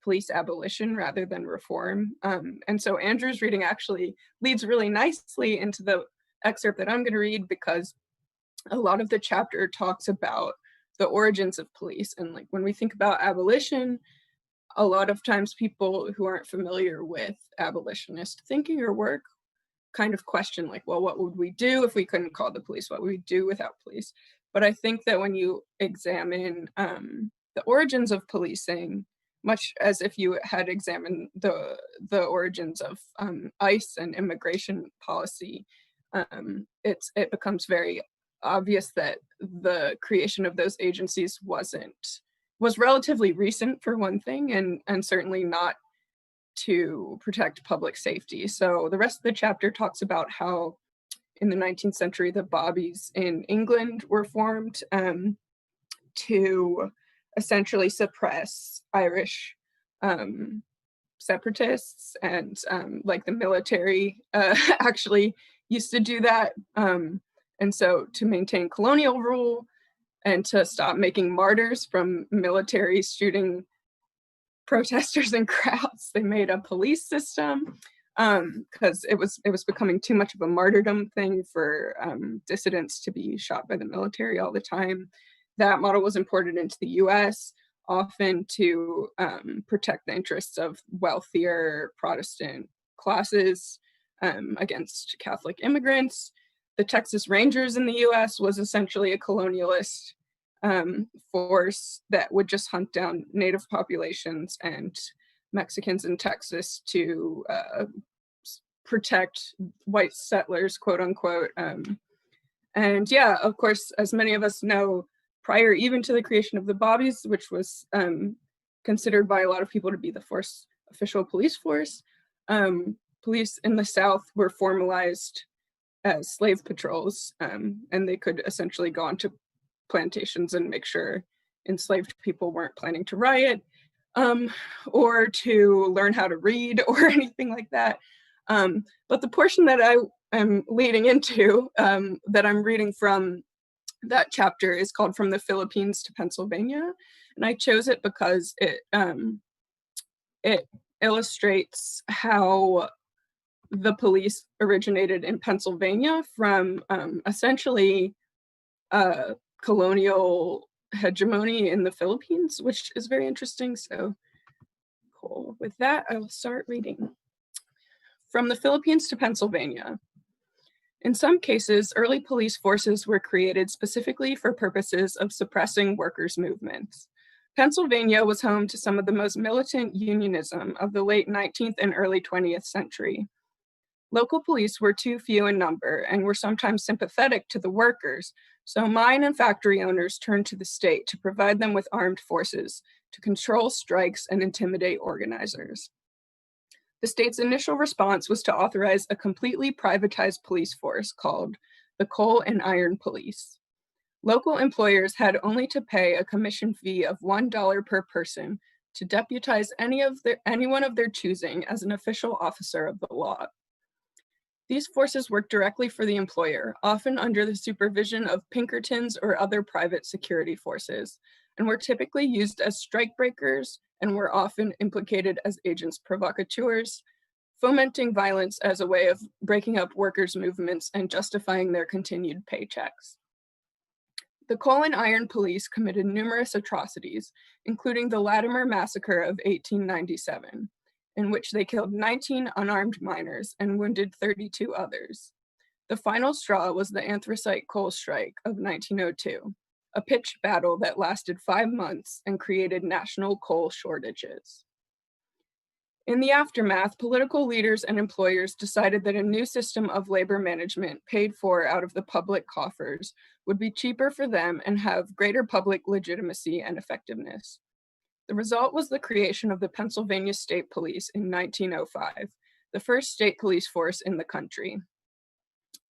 police abolition rather than reform. And so Andrew's reading actually leads really nicely into the excerpt that I'm going to read, because a lot of the chapter talks about the origins of police. And like when we think about abolition, a lot of times people who aren't familiar with abolitionist thinking or work kind of question like, well, what would we do if we couldn't call the police? What would we do without police? But I think that when you examine the origins of policing, much as if you had examined the origins of ICE and immigration policy, it becomes very obvious that the creation of those agencies was relatively recent, for one thing, and certainly not to protect public safety. So the rest of the chapter talks about how in the 19th century, the bobbies in England were formed to essentially suppress Irish separatists, and like the military actually used to do that. And so to maintain colonial rule and to stop making martyrs from military shooting protesters and crowds, they made a police system because it was becoming too much of a martyrdom thing for dissidents to be shot by the military all the time. That model was imported into the US, often to protect the interests of wealthier Protestant classes against Catholic immigrants. The Texas Rangers in the US was essentially a colonialist force that would just hunt down native populations and Mexicans in Texas to protect white settlers, quote unquote. And yeah, of course, as many of us know, prior even to the creation of the Bobbies, which was considered by a lot of people to be the official police force, police in the South were formalized as slave patrols, and they could essentially go onto plantations and make sure enslaved people weren't planning to riot, or to learn how to read or anything like that. But the portion that I am leading into, that I'm reading from that chapter, is called From the Philippines to Pennsylvania. And I chose it because it illustrates how the police originated in Pennsylvania from essentially colonial hegemony in the Philippines, which is very interesting. So cool. With that, I will start reading. From the Philippines to Pennsylvania. In some cases, early police forces were created specifically for purposes of suppressing workers' movements. Pennsylvania was home to some of the most militant unionism of the late 19th and early 20th century. Local police were too few in number and were sometimes sympathetic to the workers, so mine and factory owners turned to the state to provide them with armed forces to control strikes and intimidate organizers. The state's initial response was to authorize a completely privatized police force called the Coal and Iron Police. Local employers had only to pay a commission fee of $1 per person to deputize anyone of their choosing as an official officer of the law. These forces worked directly for the employer, often under the supervision of Pinkertons or other private security forces, and were typically used as strikebreakers and were often implicated as agents provocateurs, fomenting violence as a way of breaking up workers' movements and justifying their continued paychecks. The Coal and Iron Police committed numerous atrocities, including the Latimer Massacre of 1897, in which they killed 19 unarmed miners and wounded 32 others. The final straw was the Anthracite Coal Strike of 1902, a pitched battle that lasted 5 months and created national coal shortages. In the aftermath, political leaders and employers decided that a new system of labor management paid for out of the public coffers would be cheaper for them and have greater public legitimacy and effectiveness. The result was the creation of the Pennsylvania State Police in 1905, the first state police force in the country.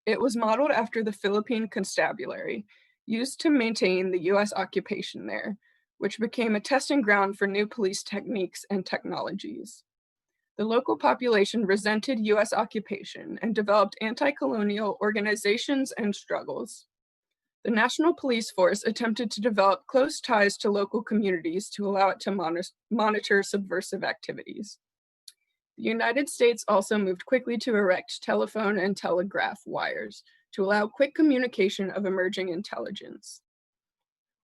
It was modeled after the Philippine Constabulary, used to maintain the US occupation there, which became a testing ground for new police techniques and technologies. The local population resented US occupation and developed anti-colonial organizations and struggles. The National Police Force attempted to develop close ties to local communities to allow it to monitor subversive activities. The United States also moved quickly to erect telephone and telegraph wires to allow quick communication of emerging intelligence.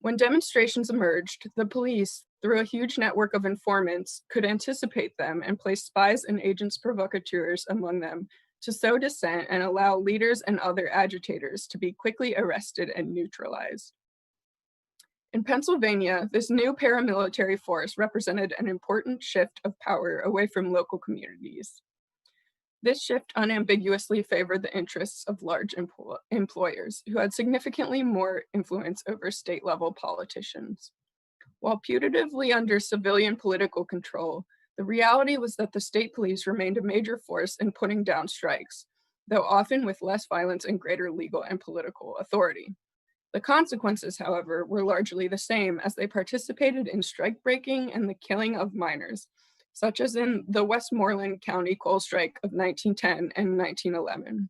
When demonstrations emerged, the police, through a huge network of informants, could anticipate them and place spies and agents provocateurs among them to sow dissent and allow leaders and other agitators to be quickly arrested and neutralized. In Pennsylvania, this new paramilitary force represented an important shift of power away from local communities. This shift unambiguously favored the interests of large employers who had significantly more influence over state-level politicians. While putatively under civilian political control, the reality was that the state police remained a major force in putting down strikes, though often with less violence and greater legal and political authority. The consequences, however, were largely the same, as they participated in strike breaking and the killing of miners, such as in the Westmoreland County coal strike of 1910 and 1911.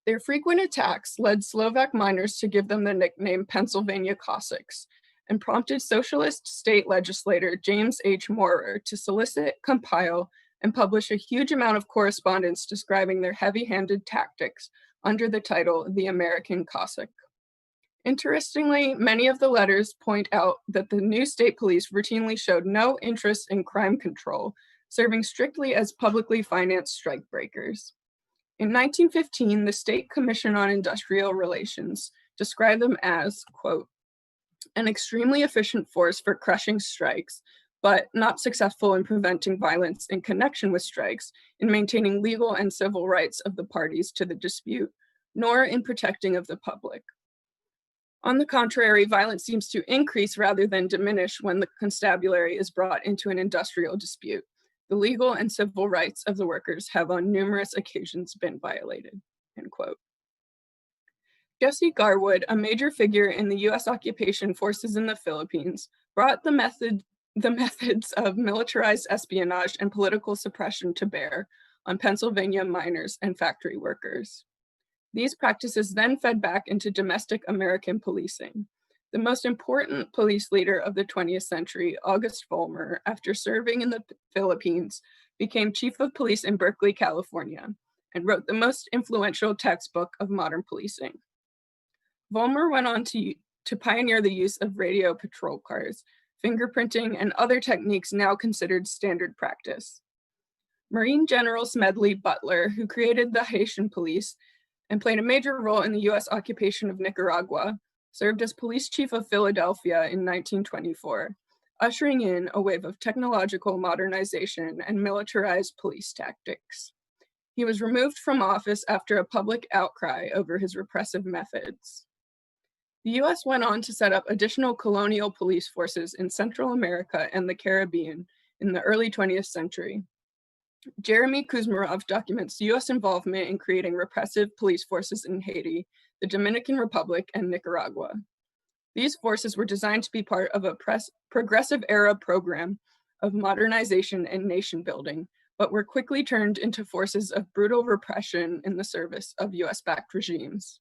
Their frequent attacks led Slovak miners to give them the nickname Pennsylvania Cossacks, and prompted socialist state legislator James H. Moorer to solicit, compile, and publish a huge amount of correspondence describing their heavy-handed tactics under the title The American Cossack. Interestingly, many of the letters point out that the new state police routinely showed no interest in crime control, serving strictly as publicly financed strikebreakers. In 1915, the State Commission on Industrial Relations described them as, quote, an extremely efficient force for crushing strikes, but not successful in preventing violence in connection with strikes, in maintaining legal and civil rights of the parties to the dispute, nor in protecting of the public. On the contrary, violence seems to increase rather than diminish when the constabulary is brought into an industrial dispute. The legal and civil rights of the workers have on numerous occasions been violated," end quote. Jesse Garwood, a major figure in the US occupation forces in the Philippines, brought the methods of militarized espionage and political suppression to bear on Pennsylvania miners and factory workers. These practices then fed back into domestic American policing. The most important police leader of the 20th century, August Vollmer, after serving in the Philippines, became chief of police in Berkeley, California, and wrote the most influential textbook of modern policing. Vollmer went on to pioneer the use of radio patrol cars, fingerprinting, and other techniques now considered standard practice. Marine General Smedley Butler, who created the Haitian police and played a major role in the US occupation of Nicaragua, served as police chief of Philadelphia in 1924, ushering in a wave of technological modernization and militarized police tactics. He was removed from office after a public outcry over his repressive methods. The US went on to set up additional colonial police forces in Central America and the Caribbean in the early 20th century. Jeremy Kuzmarov documents US involvement in creating repressive police forces in Haiti, the Dominican Republic, and Nicaragua. These forces were designed to be part of a progressive era program of modernization and nation building, but were quickly turned into forces of brutal repression in the service of US-backed regimes.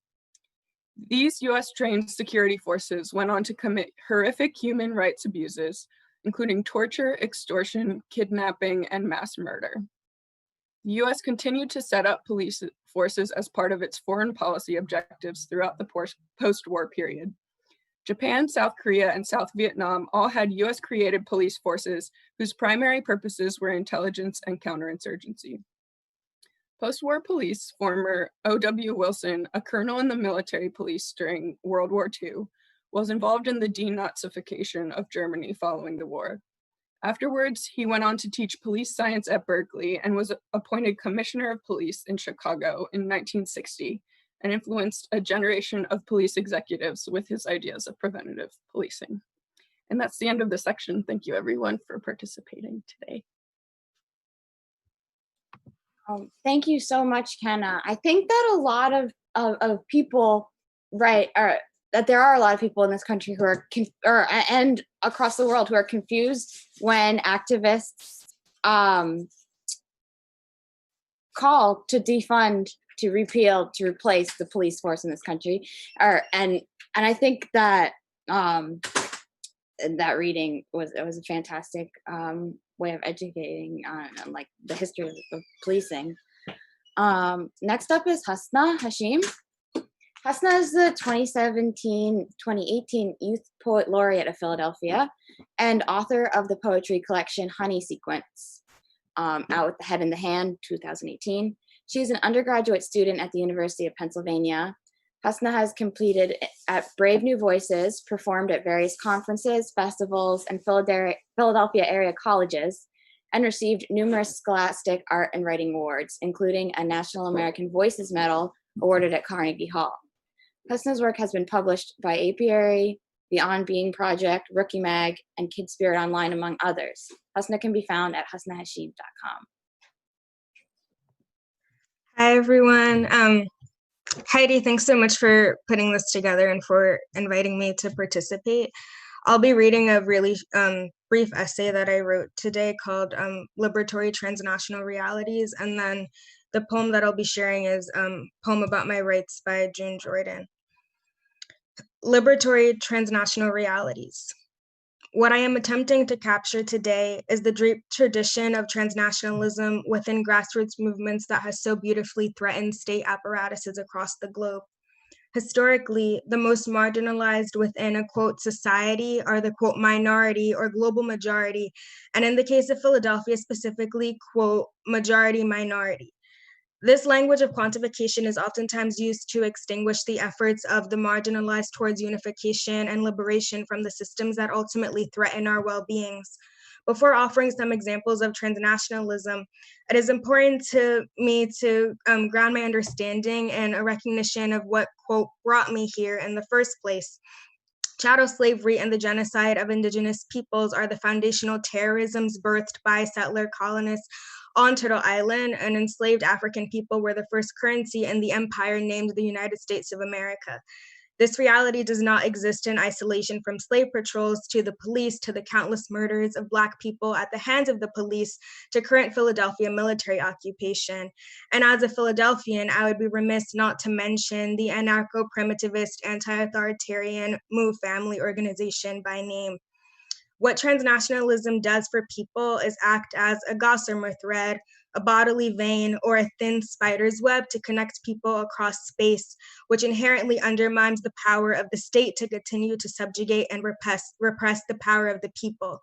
These US-trained security forces went on to commit horrific human rights abuses, including torture, extortion, kidnapping, and mass murder. The US continued to set up police forces as part of its foreign policy objectives throughout the post-war period. Japan, South Korea, and South Vietnam all had US-created police forces whose primary purposes were intelligence and counterinsurgency. Post-war police former O.W. Wilson, a colonel in the military police during World War II, was involved in the denazification of Germany following the war. Afterwards, he went on to teach police science at Berkeley and was appointed commissioner of police in Chicago in 1960 and influenced a generation of police executives with his ideas of preventative policing. And that's the end of the section. Thank you everyone for participating today. Thank you so much, Kenna. I think that a lot of people, right, that there are a lot of people in this country who are, and across the world, who are confused when activists call to defund, to repeal, to replace the police force in this country. And I think that that reading was a fantastic way of educating on like the history of policing. Next up is Husnaa Hashim. Husna is the 2017-2018 Youth Poet Laureate of Philadelphia and author of the poetry collection Honey Sequence, out with the Head in the Hand, 2018. She's an undergraduate student at the University of Pennsylvania. Husna has completed at Brave New Voices, performed at various conferences, festivals, and Philadelphia area colleges, and received numerous scholastic art and writing awards, including a National American Voices Medal awarded at Carnegie Hall. Husna's work has been published by Apiary, the On Being Project, Rookie Mag, and Kid Spirit Online, among others. Husna can be found at husnaahashim.com. Hi, everyone. Heidi, thanks so much for putting this together and for inviting me to participate. I'll be reading a really brief essay that I wrote today called Liberatory Transnational Realities, and then the poem that I'll be sharing is a poem about my rights by June Jordan. Liberatory Transnational Realities. What I am attempting to capture today is the deep tradition of transnationalism within grassroots movements that has so beautifully threatened state apparatuses across the globe. Historically, the most marginalized within a, quote, society are the, quote, minority or global majority, and in the case of Philadelphia specifically, quote, majority minority. This language of quantification is oftentimes used to extinguish the efforts of the marginalized towards unification and liberation from the systems that ultimately threaten our well-beings. Before offering some examples of transnationalism, it is important to me to ground my understanding in a recognition of what, quote, brought me here in the first place. Chattel slavery and the genocide of indigenous peoples are the foundational terrorisms birthed by settler colonists on Turtle Island, and enslaved African people were the first currency in the empire named the United States of America. This reality does not exist in isolation from slave patrols to the police, to the countless murders of Black people at the hands of the police, to current Philadelphia military occupation. And as a Philadelphian, I would be remiss not to mention the anarcho-primitivist, anti-authoritarian Move family organization by name. What transnationalism does for people is act as a gossamer thread, a bodily vein, or a thin spider's web to connect people across space, which inherently undermines the power of the state to continue to subjugate and repress the power of the people.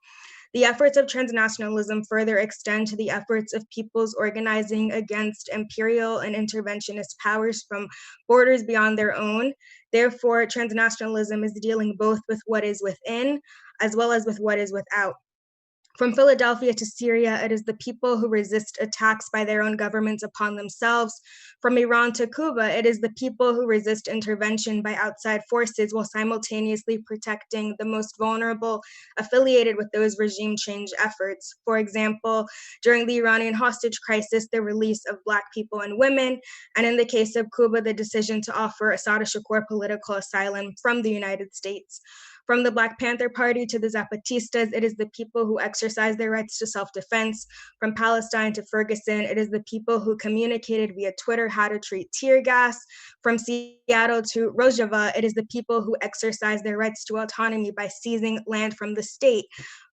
The efforts of transnationalism further extend to the efforts of peoples organizing against imperial and interventionist powers from borders beyond their own. Therefore, transnationalism is dealing both with what is within as well as with what is without. From Philadelphia to Syria, it is the people who resist attacks by their own governments upon themselves. From Iran to Cuba, it is the people who resist intervention by outside forces while simultaneously protecting the most vulnerable affiliated with those regime change efforts. For example, during the Iranian hostage crisis, the release of Black people and women, and in the case of Cuba, the decision to offer Assad Shakur political asylum from the United States. From the Black Panther Party to the Zapatistas, it is the people who exercise their rights to self-defense. From Palestine to Ferguson, it is the people who communicated via Twitter how to treat tear gas. From Seattle to Rojava, it is the people who exercise their rights to autonomy by seizing land from the state.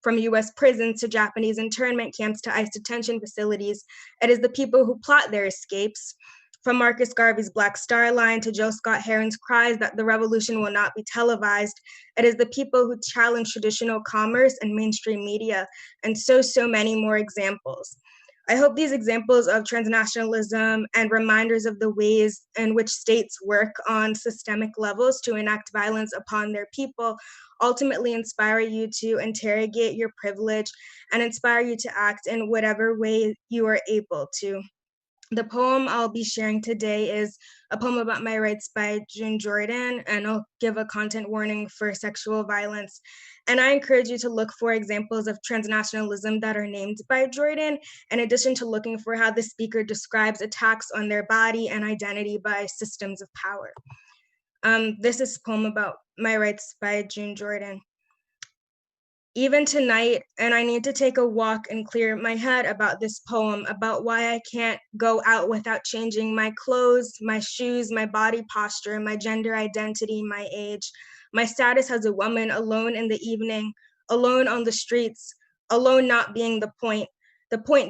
From US prisons to Japanese internment camps to ICE detention facilities, it is the people who plot their escapes. From Marcus Garvey's Black Star Line to Joe Scott Heron's cries that the revolution will not be televised, it is the people who challenge traditional commerce and mainstream media, and so many more examples. I hope these examples of transnationalism and reminders of the ways in which states work on systemic levels to enact violence upon their people ultimately inspire you to interrogate your privilege and inspire you to act in whatever way you are able to. The poem I'll be sharing today is a poem about my rights by June Jordan, and I'll give a content warning for sexual violence. And I encourage you to look for examples of transnationalism that are named by Jordan, in addition to looking for how the speaker describes attacks on their body and identity by systems of power. This is a poem about my rights by June Jordan. Even tonight, and I need to take a walk and clear my head about this poem, about why I can't go out without changing my clothes, my shoes, my body posture, my gender identity, my age, my status as a woman alone in the evening, alone on the streets, alone not being the point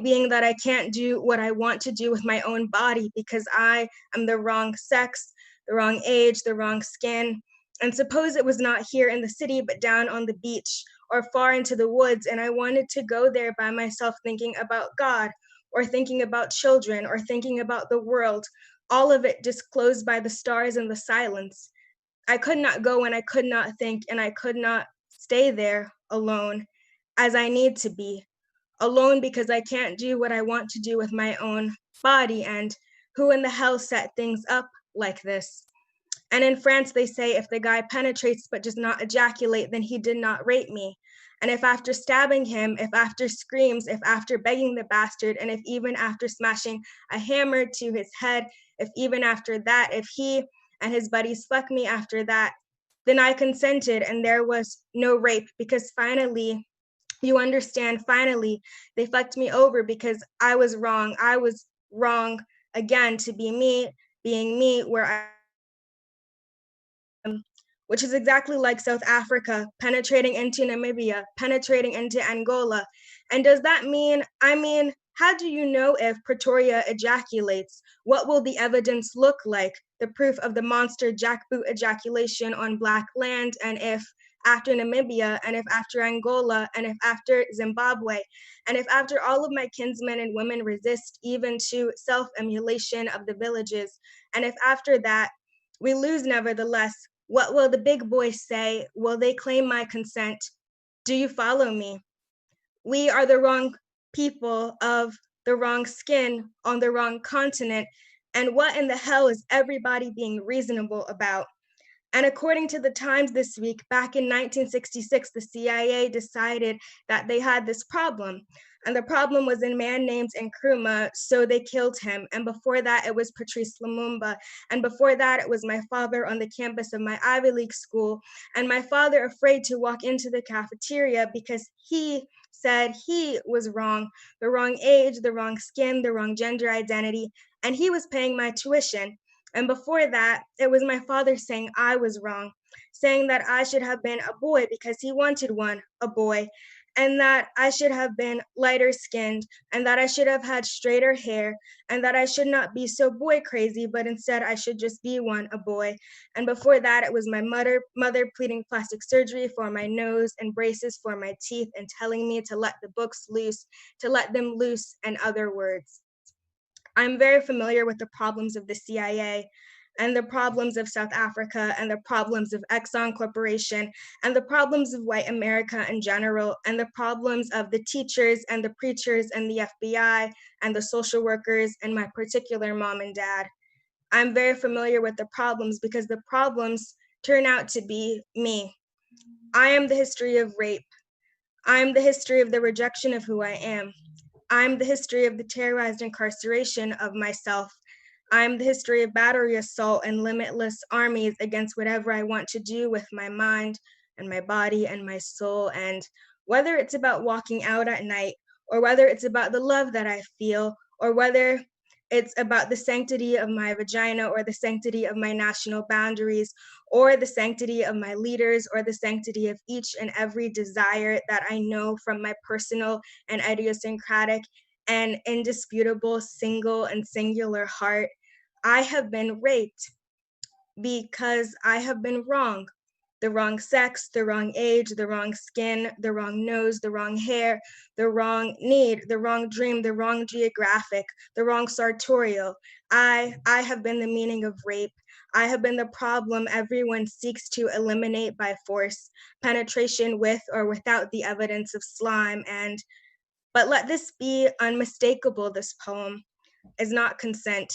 being that I can't do what I want to do with my own body because I am the wrong sex, the wrong age, the wrong skin. And suppose it was not here in the city, but down on the beach, or far into the woods, and I wanted to go there by myself thinking about God, or thinking about children, or thinking about the world, all of it disclosed by the stars and the silence. I could not go and I could not think, and I could not stay there alone, as I need to be, alone because I can't do what I want to do with my own body, and who in the hell set things up like this? And in France, they say if the guy penetrates but does not ejaculate, then he did not rape me. And if after stabbing him, if after screams, if after begging the bastard, and if even after smashing a hammer to his head, if even after that, if he and his buddies fuck me after that, then I consented and there was no rape because finally, you understand, finally, they fucked me over because I was wrong. I was wrong again to be me, being me, where which is exactly like South Africa, penetrating into Namibia, penetrating into Angola. And does that mean, how do you know if Pretoria ejaculates? What will the evidence look like? The proof of the monster jackboot ejaculation on Black land, and if after Namibia, and if after Angola, and if after Zimbabwe, and if after all of my kinsmen and women resist even to self-emulation of the villages, and if after that, we lose nevertheless, what will the big boys say? Will they claim my consent? Do you follow me? We are the wrong people of the wrong skin on the wrong continent. And what in the hell is everybody being reasonable about? And according to the Times this week, back in 1966, the CIA decided that they had this problem. And the problem was a man named Nkrumah, so they killed him. And before that, it was Patrice Lumumba. And before that, it was my father on the campus of my Ivy League school. And my father afraid to walk into the cafeteria because he said he was wrong, the wrong age, the wrong skin, the wrong gender identity, and he was paying my tuition. And before that, it was my father saying I was wrong, saying that I should have been a boy because he wanted one, a boy, and that I should have been lighter skinned, and that I should have had straighter hair, and that I should not be so boy crazy, but instead I should just be one, a boy. And before that, it was my mother pleading plastic surgery for my nose and braces for my teeth and telling me to let the books loose, to let them loose, and other words. I'm very familiar with the problems of the CIA and the problems of South Africa and the problems of Exxon Corporation and the problems of white America in general and the problems of the teachers and the preachers and the FBI and the social workers and my particular mom and dad. I'm very familiar with the problems because the problems turn out to be me. I am the history of rape. I am the history of the rejection of who I am. I'm the history of the terrorized incarceration of myself. I'm the history of battery assault and limitless armies against whatever I want to do with my mind and my body and my soul. And whether it's about walking out at night, or whether it's about the love that I feel, or whether it's about the sanctity of my vagina or the sanctity of my national boundaries, or the sanctity of my leaders, or the sanctity of each and every desire that I know from my personal and idiosyncratic and indisputable single and singular heart. I have been raped because I have been wrong. The wrong sex, the wrong age, the wrong skin, the wrong nose, the wrong hair, the wrong need, the wrong dream, the wrong geographic, the wrong sartorial. I have been the meaning of rape. I have been the problem everyone seeks to eliminate by force, penetration with or without the evidence of slime. But let this be unmistakable, this poem is not consent.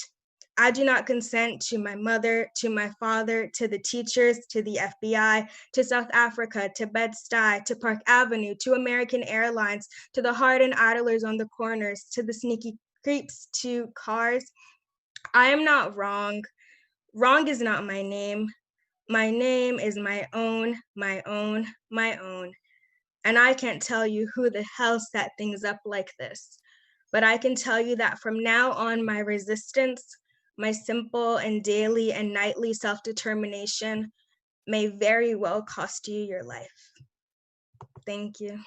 I do not consent to my mother, to my father, to the teachers, to the FBI, to South Africa, to Bed-Stuy, to Park Avenue, to American Airlines, to the hardened idlers on the corners, to the sneaky creeps, to cars. I am not wrong. Wrong is not my name. My name is my own, my own, my own. And I can't tell you who the hell set things up like this, but I can tell you that from now on, my resistance, my simple and daily and nightly self-determination may very well cost you your life. Thank you.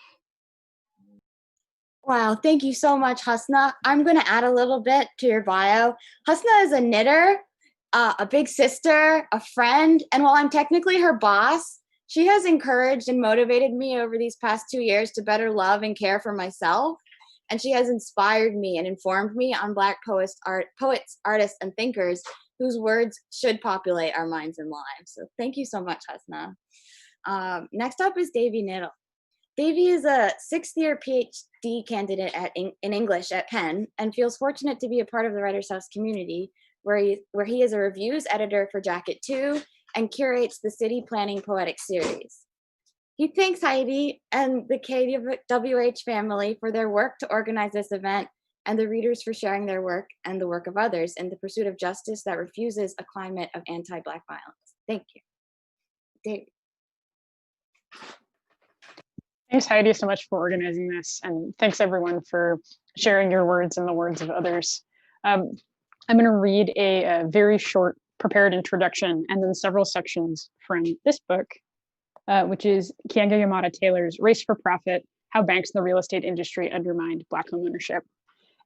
Wow, thank you so much, Husna. I'm going to add a little bit to your bio. Husna is a knitter, a big sister, a friend, and while I'm technically her boss, she has encouraged and motivated me over these past 2 years to better love and care for myself. And she has inspired me and informed me on Black poets, artists, and thinkers whose words should populate our minds and lives. So thank you so much, Husna. Next up is Davy Knittle. Davy is a 6th-year PhD candidate in English at Penn and feels fortunate to be a part of the Writers' House community, where he is a reviews editor for Jacket 2 and curates the City Planning Poetic Series. He thanks Heidi and the KWH family for their work to organize this event and the readers for sharing their work and the work of others in the pursuit of justice that refuses a climate of anti-Black violence. Thank you. David. Thanks, Heidi, so much for organizing this, and thanks everyone for sharing your words and the words of others. I'm going to read a very short prepared introduction and then several sections from this book, which is Keeanga-Yamahtta Taylor's Race for Profit: How Banks in the Real Estate Industry Undermined Black Homeownership.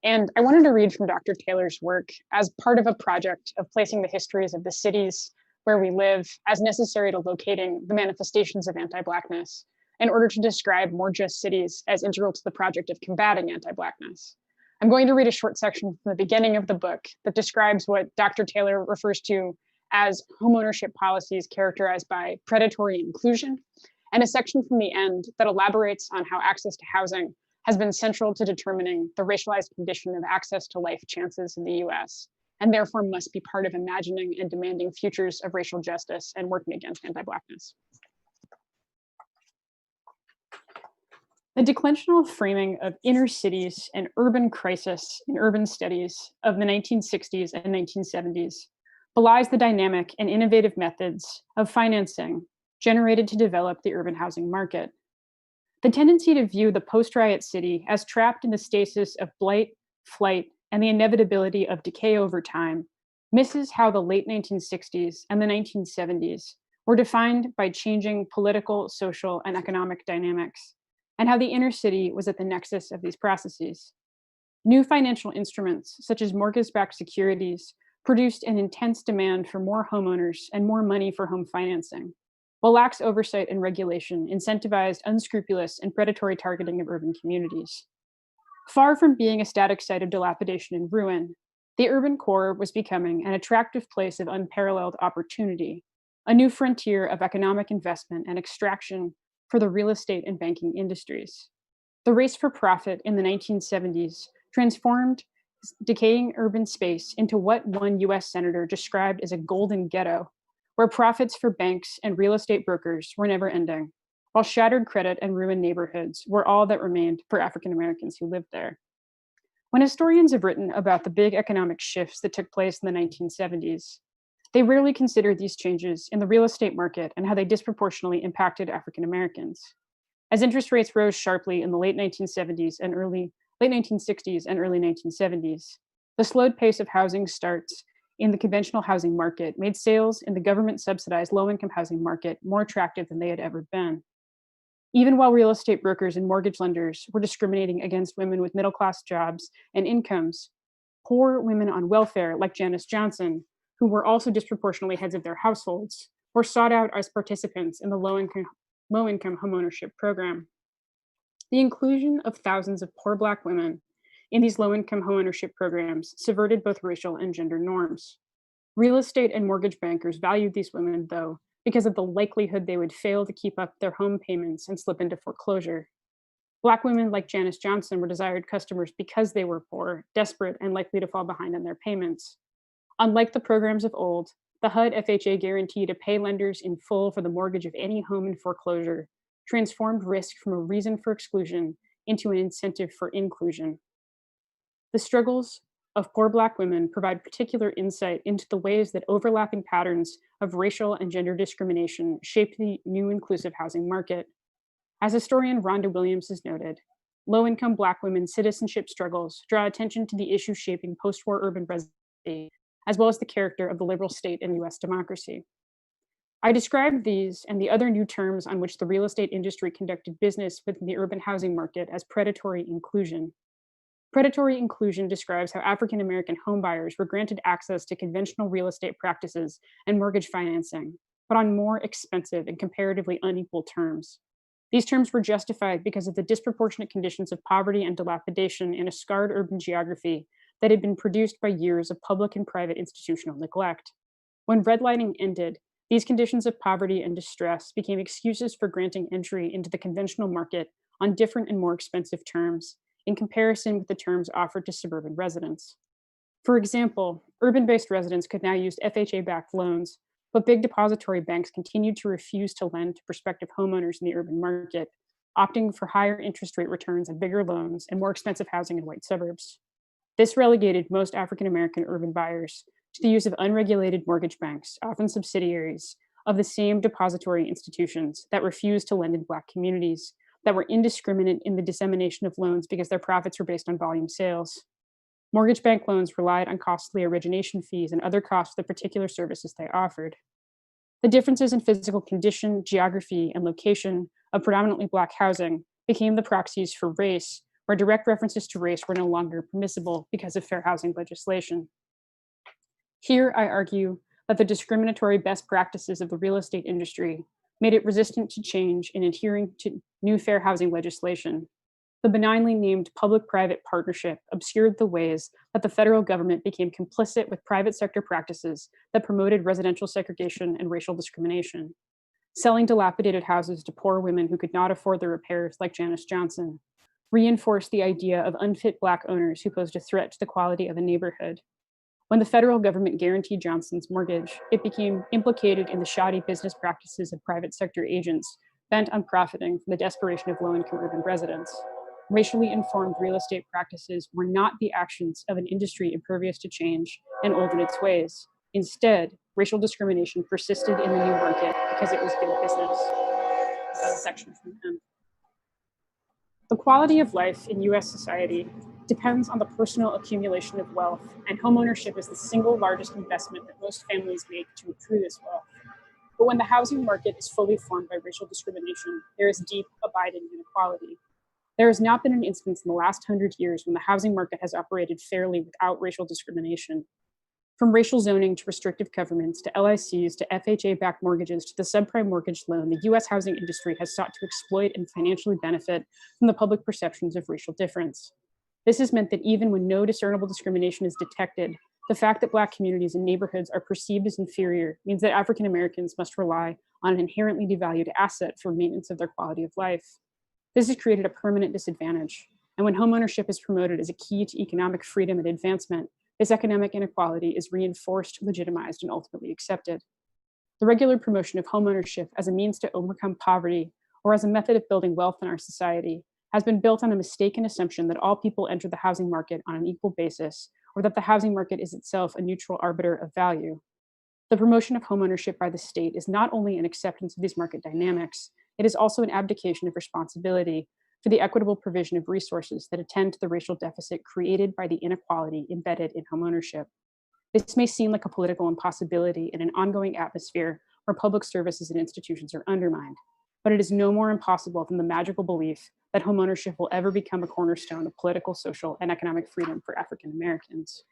And I wanted to read from Dr. Taylor's work as part of a project of placing the histories of the cities where we live as necessary to locating the manifestations of anti-Blackness in order to describe more just cities as integral to the project of combating anti-Blackness. I'm going to read a short section from the beginning of the book that describes what Dr. Taylor refers to as homeownership policies characterized by predatory inclusion, and a section from the end that elaborates on how access to housing has been central to determining the racialized condition of access to life chances in the US, and therefore must be part of imagining and demanding futures of racial justice and working against anti-Blackness. The declensional framing of inner cities and urban crisis in urban studies of the 1960s and 1970s belies the dynamic and innovative methods of financing generated to develop the urban housing market. The tendency to view the post-riot city as trapped in the stasis of blight, flight, and the inevitability of decay over time misses how the late 1960s and the 1970s were defined by changing political, social, and economic dynamics, and how the inner city was at the nexus of these processes. New financial instruments, such as mortgage-backed securities, produced an intense demand for more homeowners and more money for home financing, while lax oversight and regulation incentivized unscrupulous and predatory targeting of urban communities. Far from being a static site of dilapidation and ruin, the urban core was becoming an attractive place of unparalleled opportunity, a new frontier of economic investment and extraction for the real estate and banking industries. The race for profit in the 1970s transformed decaying urban space into what one US senator described as a golden ghetto, where profits for banks and real estate brokers were never ending, while shattered credit and ruined neighborhoods were all that remained for African Americans who lived there. When historians have written about the big economic shifts that took place in the 1970s, they rarely considered these changes in the real estate market and how they disproportionately impacted African Americans. As interest rates rose sharply in the late 1960s and early 1970s, the slowed pace of housing starts in the conventional housing market made sales in the government-subsidized low-income housing market more attractive than they had ever been. Even while real estate brokers and mortgage lenders were discriminating against women with middle-class jobs and incomes, poor women on welfare like Janice Johnson, who were also disproportionately heads of their households, were sought out as participants in the low-income homeownership program. The inclusion of thousands of poor Black women in these low-income homeownership programs subverted both racial and gender norms. Real estate and mortgage bankers valued these women, though, because of the likelihood they would fail to keep up their home payments and slip into foreclosure. Black women like Janice Johnson were desired customers because they were poor, desperate, and likely to fall behind on their payments. Unlike the programs of old, the HUD FHA guarantee to pay lenders in full for the mortgage of any home in foreclosure transformed risk from a reason for exclusion into an incentive for inclusion. The struggles of poor Black women provide particular insight into the ways that overlapping patterns of racial and gender discrimination shaped the new inclusive housing market. As historian Rhonda Williams has noted, low-income Black women's citizenship struggles draw attention to the issues shaping post-war urban residency, as well as the character of the liberal state and US democracy. I described these and the other new terms on which the real estate industry conducted business within the urban housing market as predatory inclusion. Predatory inclusion describes how African American homebuyers were granted access to conventional real estate practices and mortgage financing, but on more expensive and comparatively unequal terms. These terms were justified because of the disproportionate conditions of poverty and dilapidation in a scarred urban geography that had been produced by years of public and private institutional neglect. When redlining ended, these conditions of poverty and distress became excuses for granting entry into the conventional market on different and more expensive terms in comparison with the terms offered to suburban residents. For example, urban-based residents could now use FHA-backed loans, but big depository banks continued to refuse to lend to prospective homeowners in the urban market, opting for higher interest rate returns and bigger loans and more expensive housing in white suburbs. This relegated most African American urban buyers to the use of unregulated mortgage banks, often subsidiaries of the same depository institutions that refused to lend in Black communities, that were indiscriminate in the dissemination of loans because their profits were based on volume sales. Mortgage bank loans relied on costly origination fees and other costs of the particular services they offered. The differences in physical condition, geography, and location of predominantly Black housing became the proxies for race, where direct references to race were no longer permissible because of fair housing legislation. Here, I argue that the discriminatory best practices of the real estate industry made it resistant to change in adhering to new fair housing legislation. The benignly named public-private partnership obscured the ways that the federal government became complicit with private sector practices that promoted residential segregation and racial discrimination, selling dilapidated houses to poor women who could not afford the repairs like Janice Johnson, reinforced the idea of unfit Black owners who posed a threat to the quality of a neighborhood. When the federal government guaranteed Johnson's mortgage, it became implicated in the shoddy business practices of private sector agents bent on profiting from the desperation of low-income urban residents. Racially informed real estate practices were not the actions of an industry impervious to change and old in its ways. Instead, racial discrimination persisted in the new market because it was good business. This is a section from him. The quality of life in US society depends on the personal accumulation of wealth, and homeownership is the single largest investment that most families make to accrue this wealth. But when the housing market is fully formed by racial discrimination, there is deep, abiding inequality. There has not been an instance in the last 100 years when the housing market has operated fairly without racial discrimination. From racial zoning to restrictive covenants to LICs to FHA-backed mortgages to the subprime mortgage loan, the US housing industry has sought to exploit and financially benefit from the public perceptions of racial difference. This has meant that even when no discernible discrimination is detected, the fact that Black communities and neighborhoods are perceived as inferior means that African Americans must rely on an inherently devalued asset for maintenance of their quality of life. This has created a permanent disadvantage. And when homeownership is promoted as a key to economic freedom and advancement, this economic inequality is reinforced, legitimized, and ultimately accepted. The regular promotion of homeownership as a means to overcome poverty or as a method of building wealth in our society has been built on a mistaken assumption that all people enter the housing market on an equal basis, or that the housing market is itself a neutral arbiter of value. The promotion of homeownership by the state is not only an acceptance of these market dynamics, it is also an abdication of responsibility for the equitable provision of resources that attend to the racial deficit created by the inequality embedded in homeownership. This may seem like a political impossibility in an ongoing atmosphere where public services and institutions are undermined, but it is no more impossible than the magical belief that homeownership will ever become a cornerstone of political, social, and economic freedom for African Americans.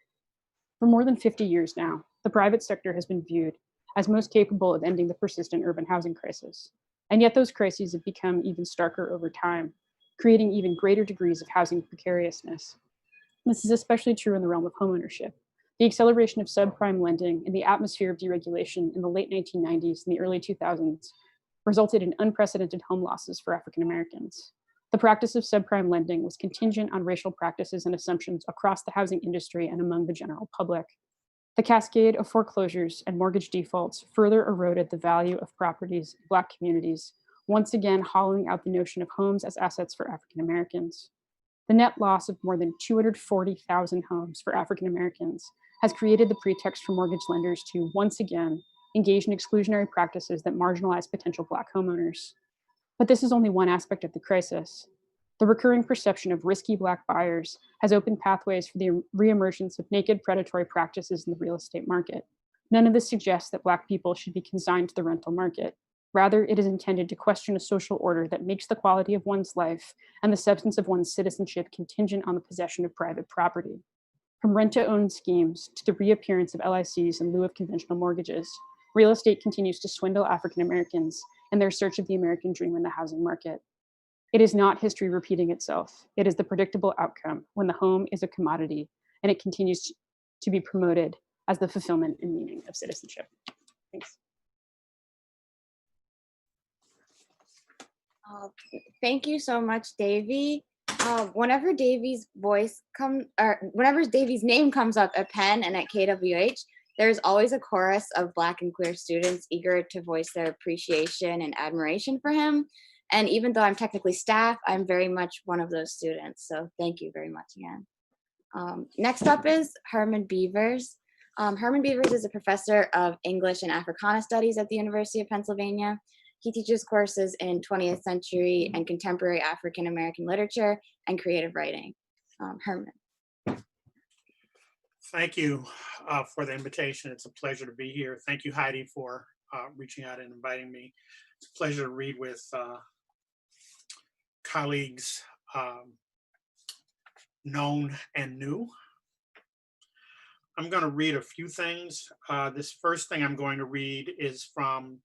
For more than 50 years now, the private sector has been viewed as most capable of ending the persistent urban housing crisis. And yet those crises have become even starker over time, creating even greater degrees of housing precariousness. This is especially true in the realm of homeownership. The acceleration of subprime lending and the atmosphere of deregulation in the late 1990s and the early 2000s resulted in unprecedented home losses for African Americans. The practice of subprime lending was contingent on racial practices and assumptions across the housing industry and among the general public. The cascade of foreclosures and mortgage defaults further eroded the value of properties in Black communities, once again hollowing out the notion of homes as assets for African Americans. The net loss of more than 240,000 homes for African Americans has created the pretext for mortgage lenders to once again engage in exclusionary practices that marginalize potential Black homeowners. But this is only one aspect of the crisis. The recurring perception of risky Black buyers has opened pathways for the reemergence of naked predatory practices in the real estate market. None of this suggests that Black people should be consigned to the rental market. Rather, it is intended to question a social order that makes the quality of one's life and the substance of one's citizenship contingent on the possession of private property. From rent-to-own schemes to the reappearance of LICs in lieu of conventional mortgages, real estate continues to swindle African Americans in their search of the American dream in the housing market. It is not history repeating itself. It is the predictable outcome when the home is a commodity and it continues to be promoted as the fulfillment and meaning of citizenship. Thanks. Thank you so much, Davy. Whenever Davy's name comes up at Penn and at KWH, there's always a chorus of Black and queer students eager to voice their appreciation and admiration for him. And even though I'm technically staff, I'm very much one of those students. So thank you very much again. Next up is Herman Beavers. Herman Beavers is a professor of English and Africana Studies at the University of Pennsylvania. He teaches courses in 20th century and contemporary African American literature and creative writing. Herman. Thank you for the invitation. It's a pleasure to be here. Thank you, Heidi, for reaching out and inviting me. It's a pleasure to read with colleagues known and new. I'm going to read a few things. This first thing I'm going to read is from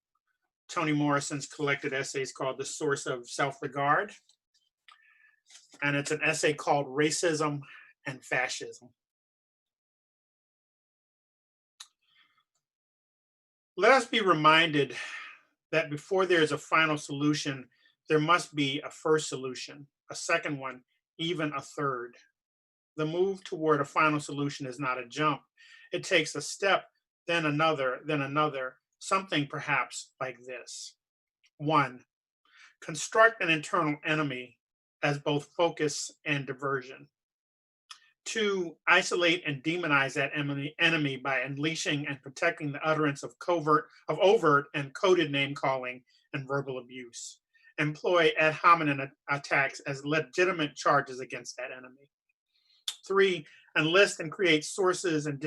Toni Morrison's collected essays called The Source of Self-Regard. And it's an essay called Racism and Fascism. Let us be reminded that before there's a final solution, there must be a first solution, a second one, even a third. The move toward a final solution is not a jump. It takes a step, then another, something perhaps like this. 1, construct an internal enemy as both focus and diversion. 2, isolate and demonize that enemy by unleashing and protecting the utterance of overt and coded name calling and verbal abuse. Employ ad hominem attacks as legitimate charges against that enemy. 3, enlist and create sources and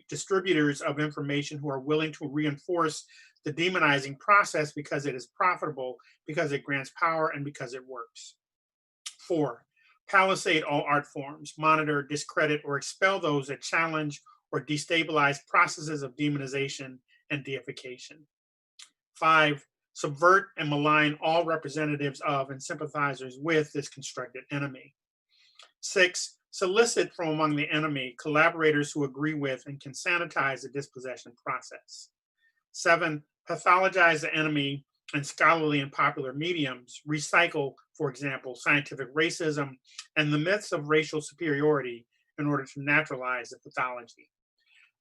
distributors of information who are willing to reinforce the demonizing process because it is profitable, because it grants power, and because it works. 4, palisade all art forms, monitor, discredit, or expel those that challenge or destabilize processes of demonization and deification. 5, subvert and malign all representatives of and sympathizers with this constructed enemy. 6, solicit from among the enemy collaborators who agree with and can sanitize the dispossession process. 7, pathologize the enemy in scholarly and popular mediums, recycle, for example, scientific racism and the myths of racial superiority in order to naturalize the pathology.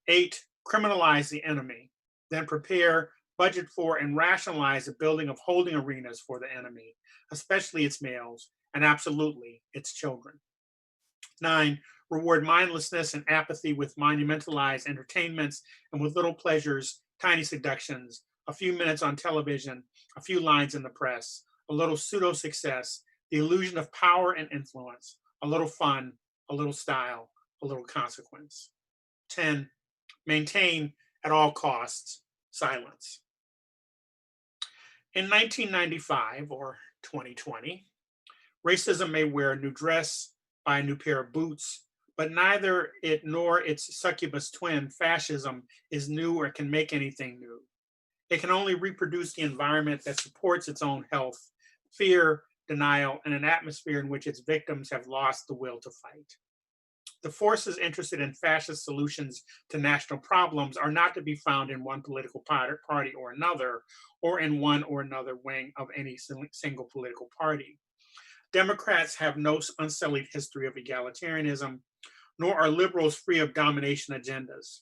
8, criminalize the enemy, then prepare, budget for, and rationalize the building of holding arenas for the enemy, especially its males, and absolutely its children. 9, reward mindlessness and apathy with monumentalized entertainments and with little pleasures, tiny seductions, a few minutes on television, a few lines in the press, a little pseudo-success, the illusion of power and influence, a little fun, a little style, a little consequence. 10, maintain at all costs silence. In 1995 or 2020, racism may wear a new dress, buy a new pair of boots, but neither it nor its succubus twin, fascism, is new or can make anything new. It can only reproduce the environment that supports its own health, fear, denial, and an atmosphere in which its victims have lost the will to fight. The forces interested in fascist solutions to national problems are not to be found in one political party or another, or in one or another wing of any single political party. Democrats have no unsullied history of egalitarianism, nor are liberals free of domination agendas.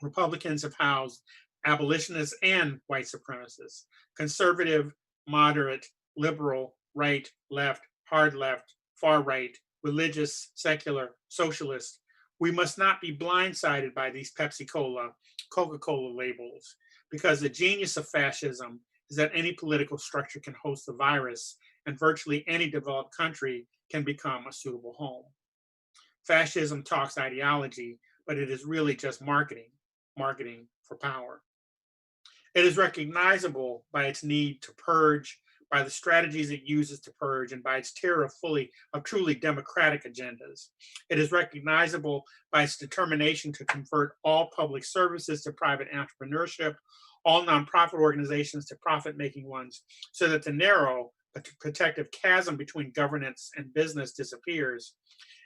Republicans have housed abolitionists and white supremacists, conservative, moderate, liberal, right, left, hard left, far right, religious, secular, socialist. We must not be blindsided by these Pepsi-Cola, Coca-Cola labels, because the genius of fascism is that any political structure can host the virus and virtually any developed country can become a suitable home. Fascism talks ideology, but it is really just marketing for power. It is recognizable by its need to purge, by the strategies it uses to purge, and by its terror of truly democratic agendas. It is recognizable by its determination to convert all public services to private entrepreneurship, all nonprofit organizations to profit-making ones, so that the narrow but protective chasm between governance and business disappears.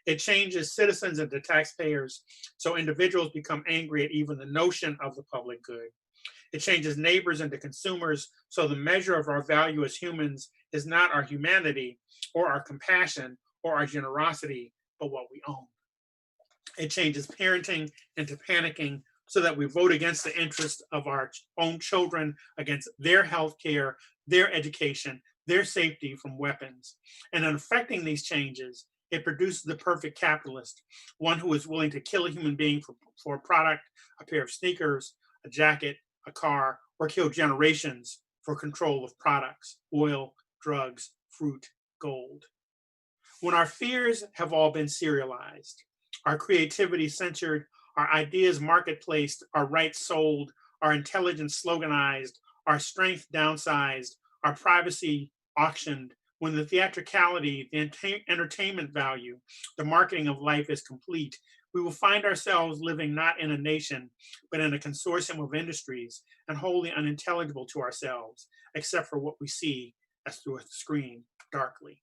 It changes citizens into taxpayers, so individuals become angry at even the notion of the public good. It changes neighbors into consumers, so the measure of our value as humans is not our humanity or our compassion or our generosity, but what we own. It changes parenting into panicking, so that we vote against the interest of our own children, against their health care, their education, their safety from weapons. And in effecting these changes, it produces the perfect capitalist, one who is willing to kill a human being for a product, a pair of sneakers, a jacket, a car, or kill generations for control of products, oil, drugs, fruit, gold. When our fears have all been serialized, our creativity censored, our ideas marketplaced, our rights sold, our intelligence sloganized, our strength downsized, our privacy auctioned, when the theatricality, the entertainment value, the marketing of life is complete, we will find ourselves living not in a nation, but in a consortium of industries and wholly unintelligible to ourselves, except for what we see as through a screen darkly.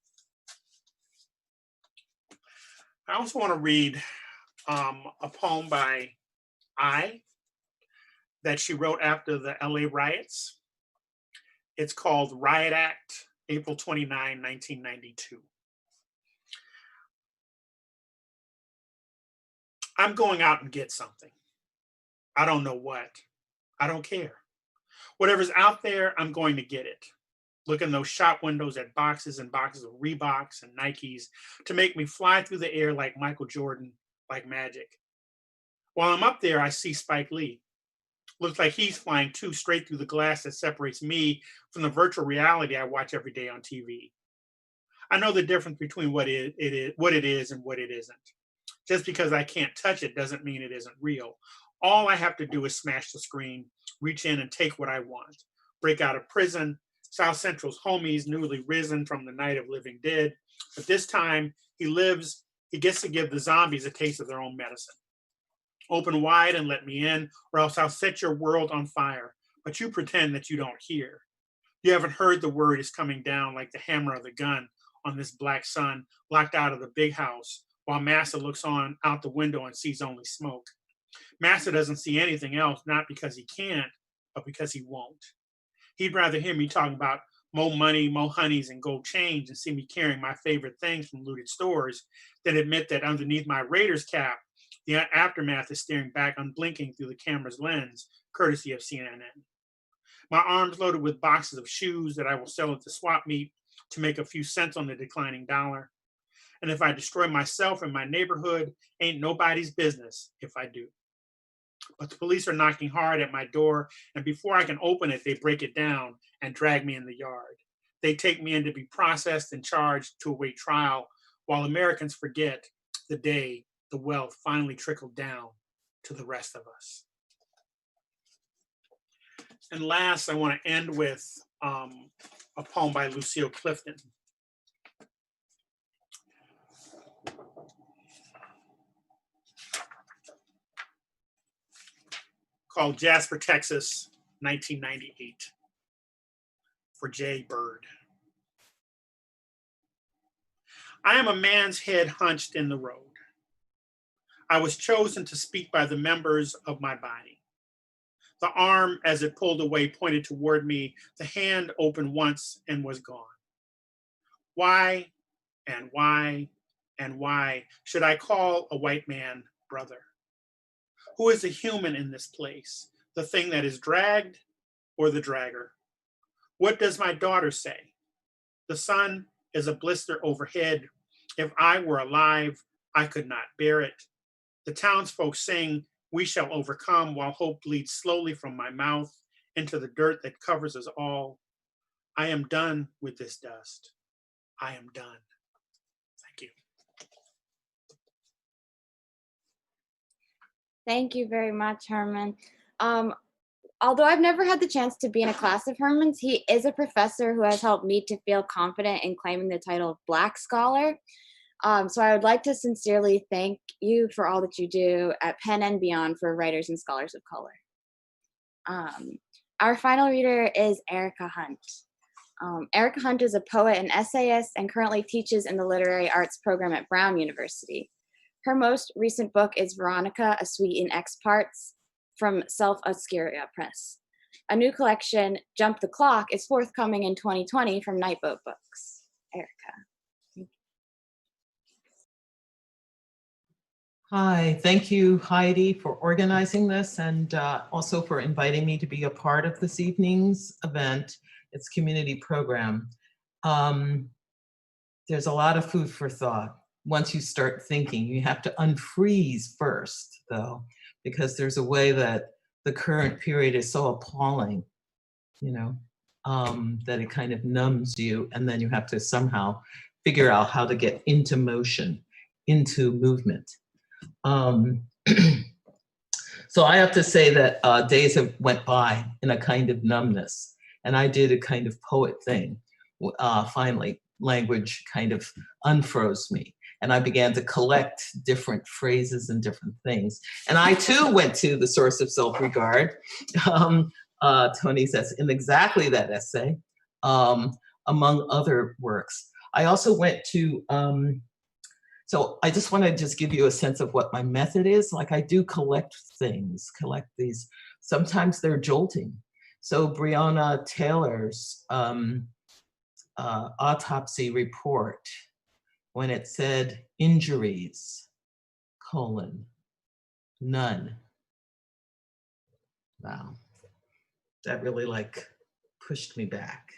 I also want to read a poem by that she wrote after the LA riots. It's called Riot Act, April 29, 1992. I'm going out and get something. I don't know what. I don't care. Whatever's out there, I'm going to get it. Look in those shop windows at boxes and boxes of Reeboks and Nikes to make me fly through the air like Michael Jordan, like magic. While I'm up there, I see Spike Lee. Looks like he's flying too, straight through the glass that separates me from the virtual reality I watch every day on TV. I know the difference between what it is and what it isn't. Just because I can't touch it doesn't mean it isn't real. All I have to do is smash the screen, reach in and take what I want. Break out of prison, South Central's homies newly risen from the night of living dead. But this time he gets to give the zombies a taste of their own medicine. Open wide and let me in, or else I'll set your world on fire. But you pretend that you don't hear. You haven't heard the word is coming down like the hammer of the gun on this black sun, locked out of the big house, while Massa looks on out the window and sees only smoke. Massa doesn't see anything else, not because he can't, but because he won't. He'd rather hear me talking about more money, more honeys, and gold chains and see me carrying my favorite things from looted stores than admit that underneath my Raiders cap, the aftermath is staring back unblinking through the camera's lens, courtesy of CNN. My arms loaded with boxes of shoes that I will sell at the swap meet to make a few cents on the declining dollar. And if I destroy myself and my neighborhood, ain't nobody's business if I do. But the police are knocking hard at my door, and before I can open it, they break it down and drag me in the yard. They take me in to be processed and charged to await trial, while Americans forget the day the wealth finally trickled down to the rest of us. And last, I want to end with a poem by Lucille Clifton. Called Jasper, Texas, 1998, for Jay Bird. I am a man's head hunched in the road. I was chosen to speak by the members of my body. The arm, as it pulled away, pointed toward me. The hand opened once and was gone. Why and why and why should I call a white man brother? Who is the human in this place? The thing that is dragged or the dragger? What does my daughter say? The sun is a blister overhead. If I were alive, I could not bear it. The townsfolk sing, we shall overcome, while hope bleeds slowly from my mouth into the dirt that covers us all. I am done with this dust. I am done. Thank you. Thank you very much, Herman. Although I've never had the chance to be in a class of Herman's, he is a professor who has helped me to feel confident in claiming the title of Black Scholar. So I would like to sincerely thank you for all that you do at Penn and beyond for writers and scholars of color. Our final reader is Erica Hunt. Erica Hunt is a poet and essayist and currently teaches in the literary arts program at Brown University. Her most recent book is Veronica, A Suite in X Parts, from Self Obscuria Press. A new collection, Jump the Clock, is forthcoming in 2020 from Nightboat Books. Erica. Hi, thank you, Heidi, for organizing this and also for inviting me to be a part of this evening's event. It's community program. There's a lot of food for thought. Once you start thinking, you have to unfreeze first, though, because there's a way that the current period is so appalling, you know, that it kind of numbs you, and then you have to somehow figure out how to get into motion, into movement. So I have to say that days have went by in a kind of numbness, and I did a kind of poet thing. Finally, language kind of unfroze me, and I began to collect different phrases and different things. And I too went to the source of self-regard, Tony says, in exactly that essay, among other works. I also went to, so I just want to just give you a sense of what my method is. Like, I do collect things, collect these. Sometimes they're jolting. So Breonna Taylor's autopsy report, when it said injuries, None. Wow. That really like pushed me back.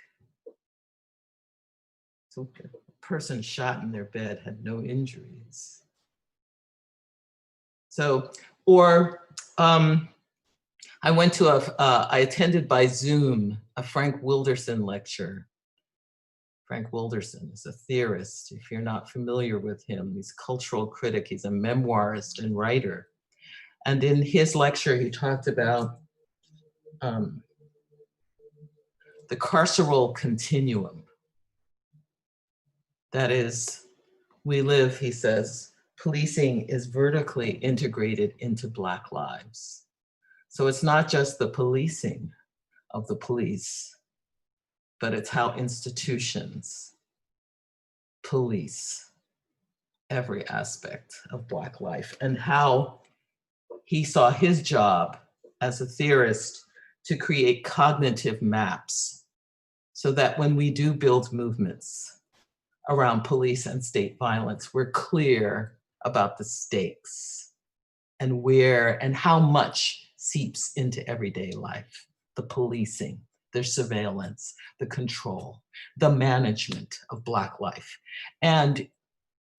So a person shot in their bed had no injuries. So, or I went to I attended by Zoom a Frank Wilderson lecture. Frank Wilderson is a theorist. If you're not familiar with him, he's a cultural critic. He's a memoirist and writer. And in his lecture, he talked about the carceral continuum. That is, we live, he says, policing is vertically integrated into Black lives. So it's not just the policing of the police, but it's how institutions police every aspect of Black life, and how he saw his job as a theorist to create cognitive maps so that when we do build movements around police and state violence, we're clear about the stakes and where and how much seeps into everyday life. The policing, the surveillance, the control, the management of Black life, and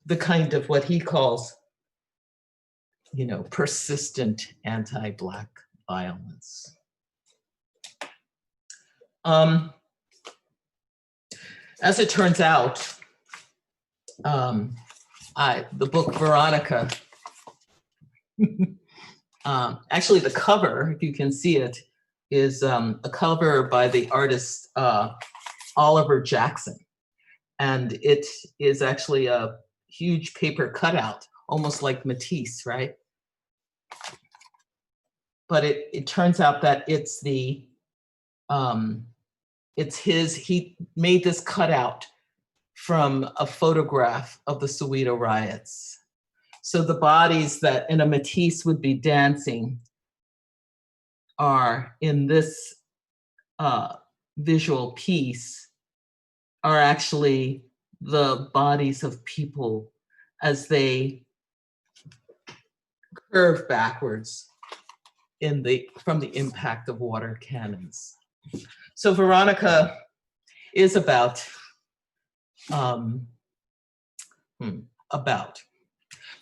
the kind of what he calls, you know, persistent anti-Black violence. As it turns out, the book Veronica, actually the cover, if you can see it, is a cover by the artist Oliver Jackson. And it is actually a huge paper cutout, almost like Matisse, right? But it turns out that it's the, he made this cutout from a photograph of the Soweto riots. So the bodies that in a Matisse would be dancing are in this visual piece are actually the bodies of people as they curve backwards from the impact of water cannons. So Veronica is about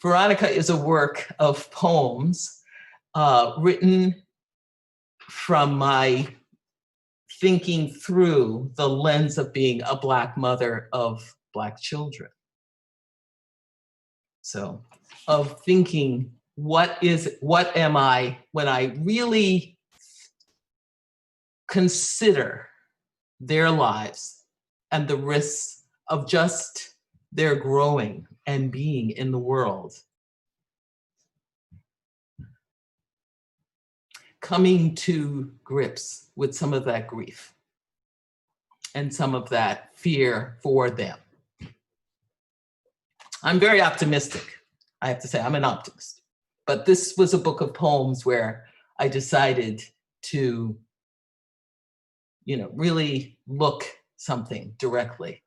Veronica is a work of poems written from my thinking through the lens of being a Black mother of Black children. So of thinking, what am I when I really consider their lives and the risks of just their growing and being in the world. Coming to grips with some of that grief and some of that fear for them. I'm very optimistic. I have to say, I'm an optimist. But this was a book of poems where I decided to, you know, really look at something directly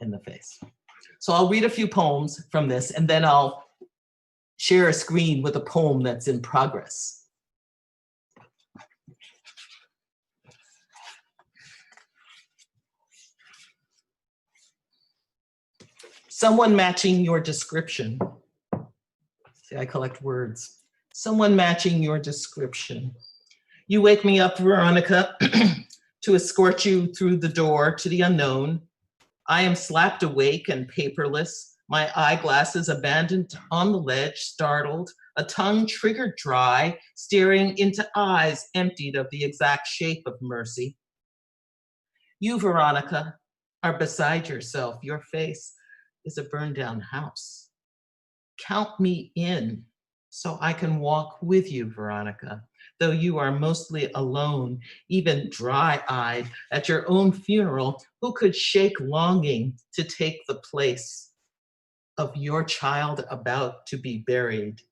in the face. So I'll read a few poems from this, and then I'll share a screen with a poem that's in progress. Someone matching your description. See, I collect words. Someone matching your description. You wake me up, Veronica, to escort you through the door to the unknown. I am slapped awake and paperless, my eyeglasses abandoned on the ledge, startled, a tongue triggered dry, staring into eyes emptied of the exact shape of mercy. You, Veronica, are beside yourself. Your face is a burned down house. Count me in so I can walk with you, Veronica, though you are mostly alone, even dry-eyed at your own funeral. Who could shake longing to take the place of your child about to be buried?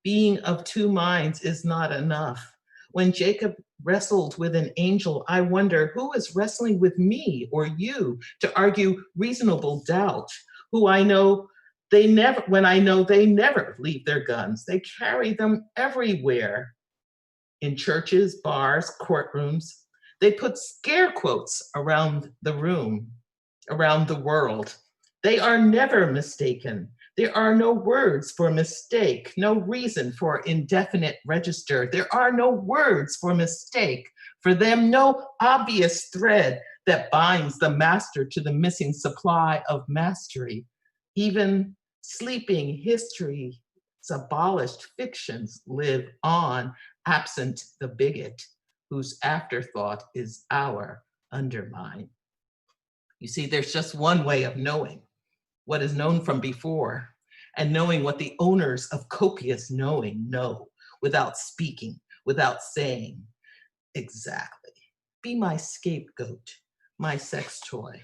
Being of two minds is not enough. When Jacob wrestled with an angel, I wonder who is wrestling with me or you to argue reasonable doubt, who I know They never, when I know they never leave their guns, they carry them everywhere. In churches, bars, courtrooms, they put scare quotes around the room, around the world. They are never mistaken. There are no words for mistake, no reason for indefinite register. There are no words for mistake. For them, no obvious thread that binds the master to the missing supply of mastery. Even sleeping history's abolished fictions live on, absent the bigot whose afterthought is our undermine. You see, there's just one way of knowing what is known from before, and knowing what the owners of copious knowing know, without speaking, without saying. Exactly. Be my scapegoat, my sex toy,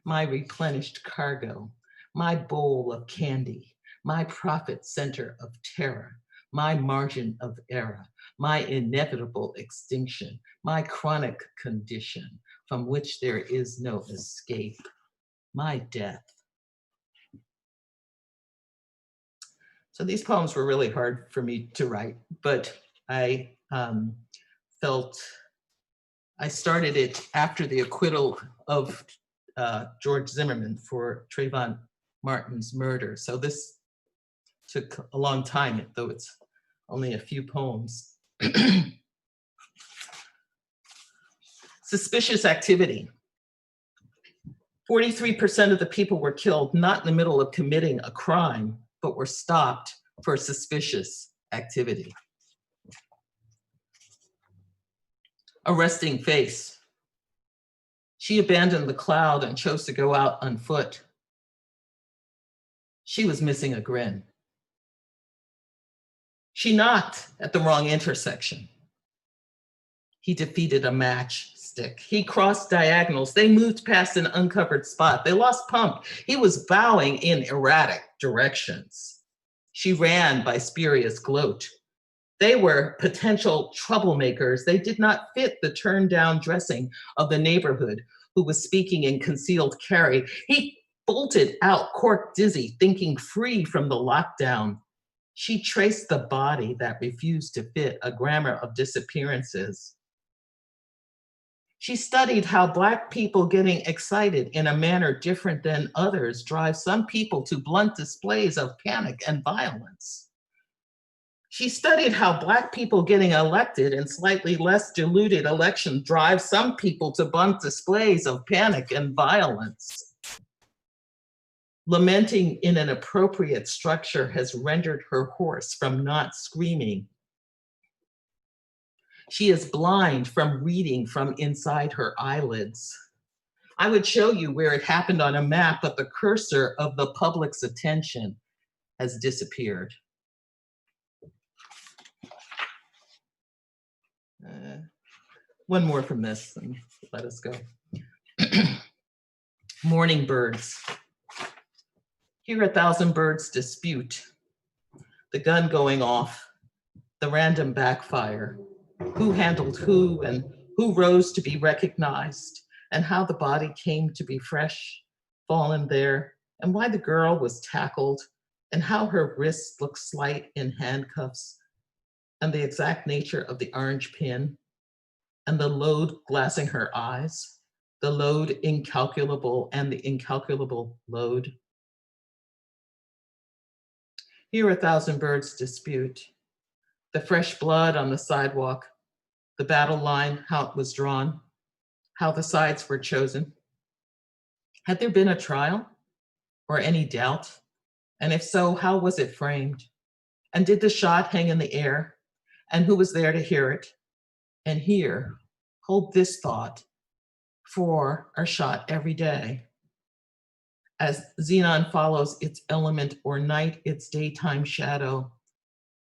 my replenished cargo, my bowl of candy, my profit center of terror, my margin of error, my inevitable extinction, my chronic condition from which there is no escape, my death. So these poems were really hard for me to write, but I felt I started it after the acquittal of George Zimmerman for Trayvon Martin's murder. So this took a long time, though it's only a few poems. Suspicious activity. 43% of the people were killed not in the middle of committing a crime, but were stopped for suspicious activity. Arresting face. She abandoned the cloud and chose to go out on foot. She was missing a grin. She knocked at the wrong intersection. He defeated a matchstick. He crossed diagonals. They moved past an uncovered spot. They lost pump. He was bowing in erratic directions. She ran by spurious gloat. They were potential troublemakers. They did not fit the turned down dressing of the neighborhood who was speaking in concealed carry. He bolted out, cork dizzy, thinking free from the lockdown. She traced the body that refused to fit a grammar of disappearances. She studied how Black people getting excited in a manner different than others drives some people to blunt displays of panic and violence. She studied how Black people getting elected in slightly less diluted elections drive some people to blunt displays of panic and violence. Lamenting in an appropriate structure has rendered her hoarse from not screaming. She is blind from reading from inside her eyelids. I would show you where it happened on a map, but the cursor of the public's attention has disappeared. One more from this and let us go. Morning birds. Hear 1,000 birds dispute. The gun going off, the random backfire, who handled who and who rose to be recognized, and how the body came to be fresh, fallen there, and why the girl was tackled, and how her wrists looked slight in handcuffs, and the exact nature of the orange pin, and the load glassing her eyes, the load incalculable and the incalculable load. Here 1,000 birds dispute. The fresh blood on the sidewalk, the battle line, how it was drawn, how the sides were chosen. Had there been a trial or any doubt? And if so, how was it framed? And did the shot hang in the air? And who was there to hear it? And here, hold this thought, 4 are shot every day. As xenon follows its element or night, its daytime shadow,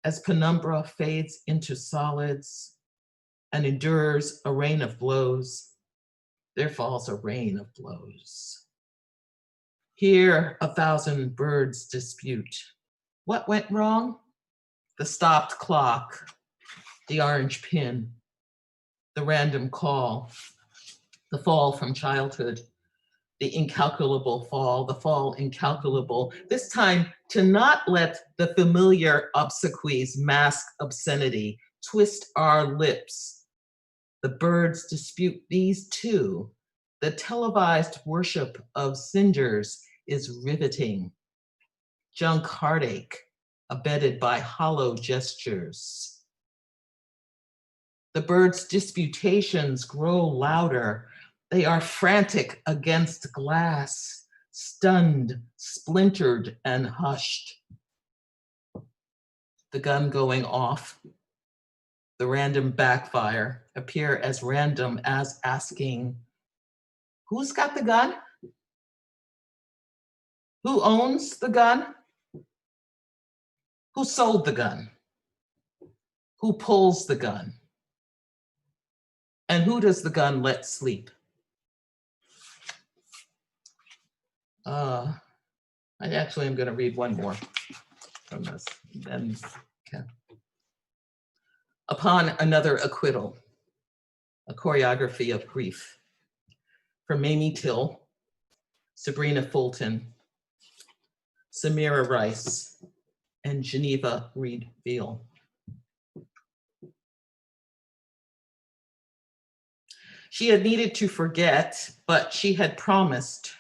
as penumbra fades into solids and endures a rain of blows, there falls a rain of blows. Here 1,000 birds dispute. What went wrong? The stopped clock, the orange pin, the random call, the fall from childhood, the incalculable fall, the fall incalculable, this time to not let the familiar obsequies mask obscenity, twist our lips. The birds dispute these too. The televised worship of cinders is riveting. Junk heartache, abetted by hollow gestures. The birds' disputations grow louder. They are frantic against glass, stunned, splintered, and hushed. The gun going off, the random backfire appear as random as asking, who's got the gun? Who owns the gun? Who sold the gun? Who pulls the gun? And who does the gun let sleep? I actually am going to read one more from this. Then, okay. Upon another acquittal, a choreography of grief. For Mamie Till, Sabrina Fulton, Samira Rice, and Geneva Reed Veal. She had needed to forget, but she had promised.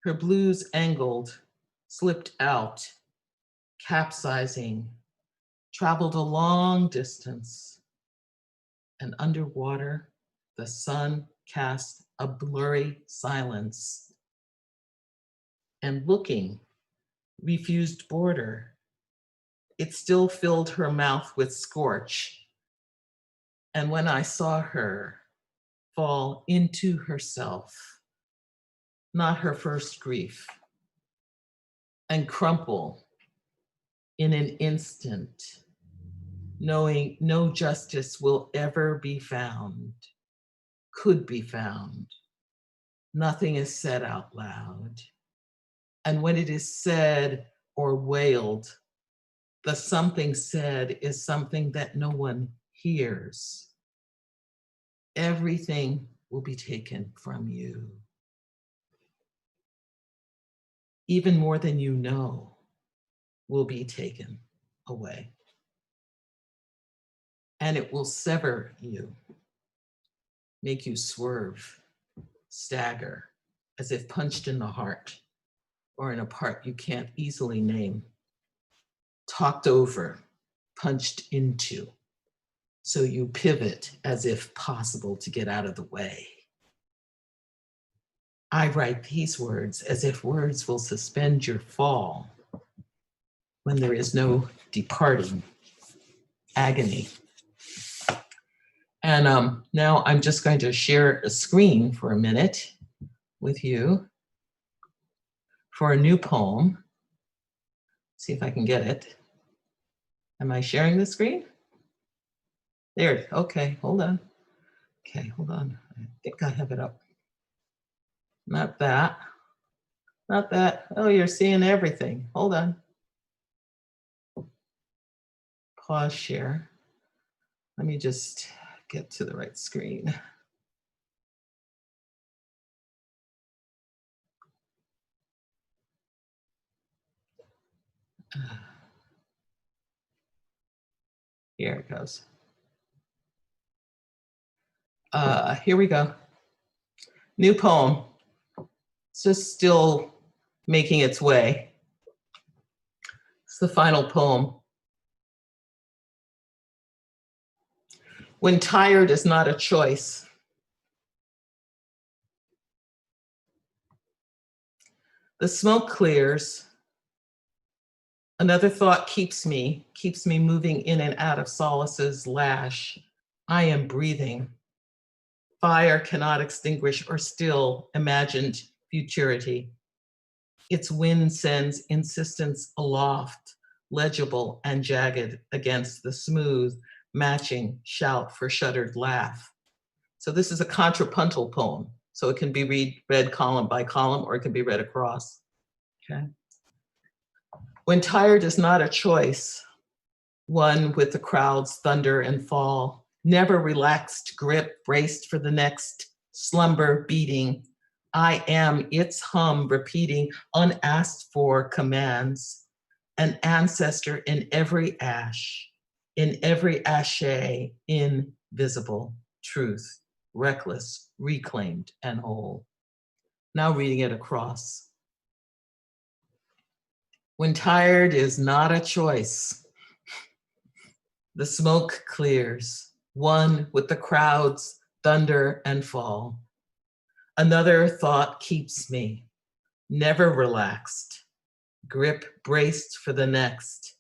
Her blues angled, slipped out, capsizing, traveled a long distance, and underwater, the sun cast a blurry silence. And looking, refused border. It still filled her mouth with scorch. And when I saw her fall into herself, not her first grief, and crumple in an instant, knowing no justice will ever be found, could be found. Nothing is said out loud. And when it is said or wailed, the something said is something that no one hears. Everything will be taken from you. Even more than you know will be taken away. And it will sever you, make you swerve, stagger, as if punched in the heart or in a part you can't easily name, talked over, punched into, so you pivot as if possible to get out of the way. I write these words as if words will suspend your fall when there is no departing agony. And now I'm just going to share a screen for a minute with you for a new poem. See if I can get it. Am I sharing the screen? There, okay, hold on. Okay, hold on. I think I have it up. Not that, not that. Oh, you're seeing everything. Hold on. Pause share. Let me just get to the right screen. Here it goes. Here we go. New poem. It's just still making its way. It's the final poem. When tired is not a choice. The smoke clears. Another thought keeps me moving in and out of solace's lash. I am breathing. Fire cannot extinguish or still imagined futurity. Its wind sends insistence aloft, legible and jagged against the smooth, matching shout for shuddered laugh. So this is a contrapuntal poem. So it can be read column by column, or it can be read across, okay? When tired is not a choice, one with the crowd's thunder and fall, never relaxed grip, braced for the next slumber beating. I am its hum repeating unasked for commands, an ancestor in every ash, in every ashe, invisible, truth, reckless, reclaimed, and whole. Now reading it across. When tired is not a choice, the smoke clears, one with the crowd's thunder and fall. Another thought keeps me, never relaxed, grip braced for the next,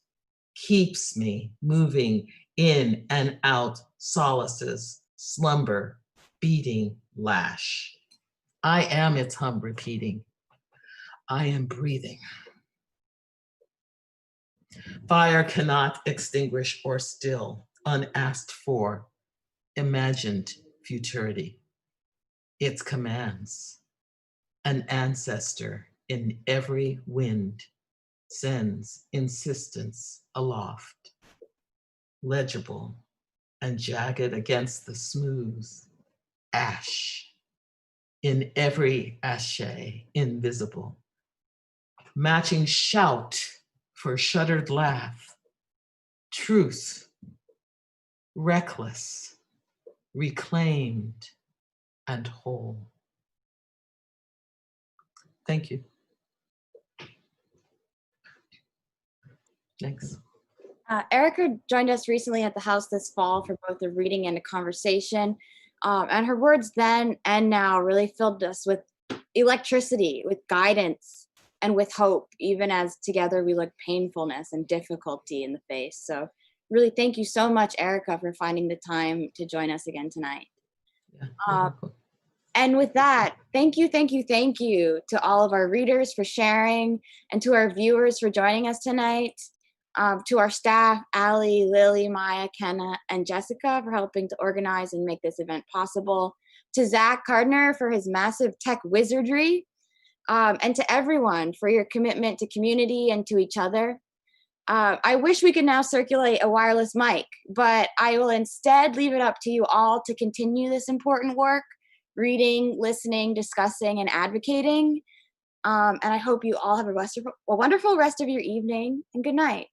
keeps me moving in and out, solaces, slumber, beating, lash. I am its hum repeating. I am breathing. Fire cannot extinguish or still unasked for, imagined futurity. Its commands, an ancestor in every wind, sends insistence aloft, legible and jagged against the smooth ash, in every ashe, invisible, matching shout for shuddered laugh, truth, reckless, reclaimed, and whole. Thank you. Thanks. Erica joined us recently at the house this fall for both a reading and a conversation. And her words then and now really filled us with electricity, with guidance, and with hope, even as together we look painfulness and difficulty in the face. So really thank you so much, Erica, for finding the time to join us again tonight. Yeah, and with that, thank you to all of our readers for sharing, and to our viewers for joining us tonight. To our staff, Allie, Lily, Maya, Kenna, and Jessica for helping to organize and make this event possible. To Zach Gardner for his massive tech wizardry. And to everyone for your commitment to community and to each other. I wish we could now circulate a wireless mic, but I will instead leave it up to you all to continue this important work, reading, listening, discussing, and advocating. And I hope you all have a wonderful rest of your evening, and good night.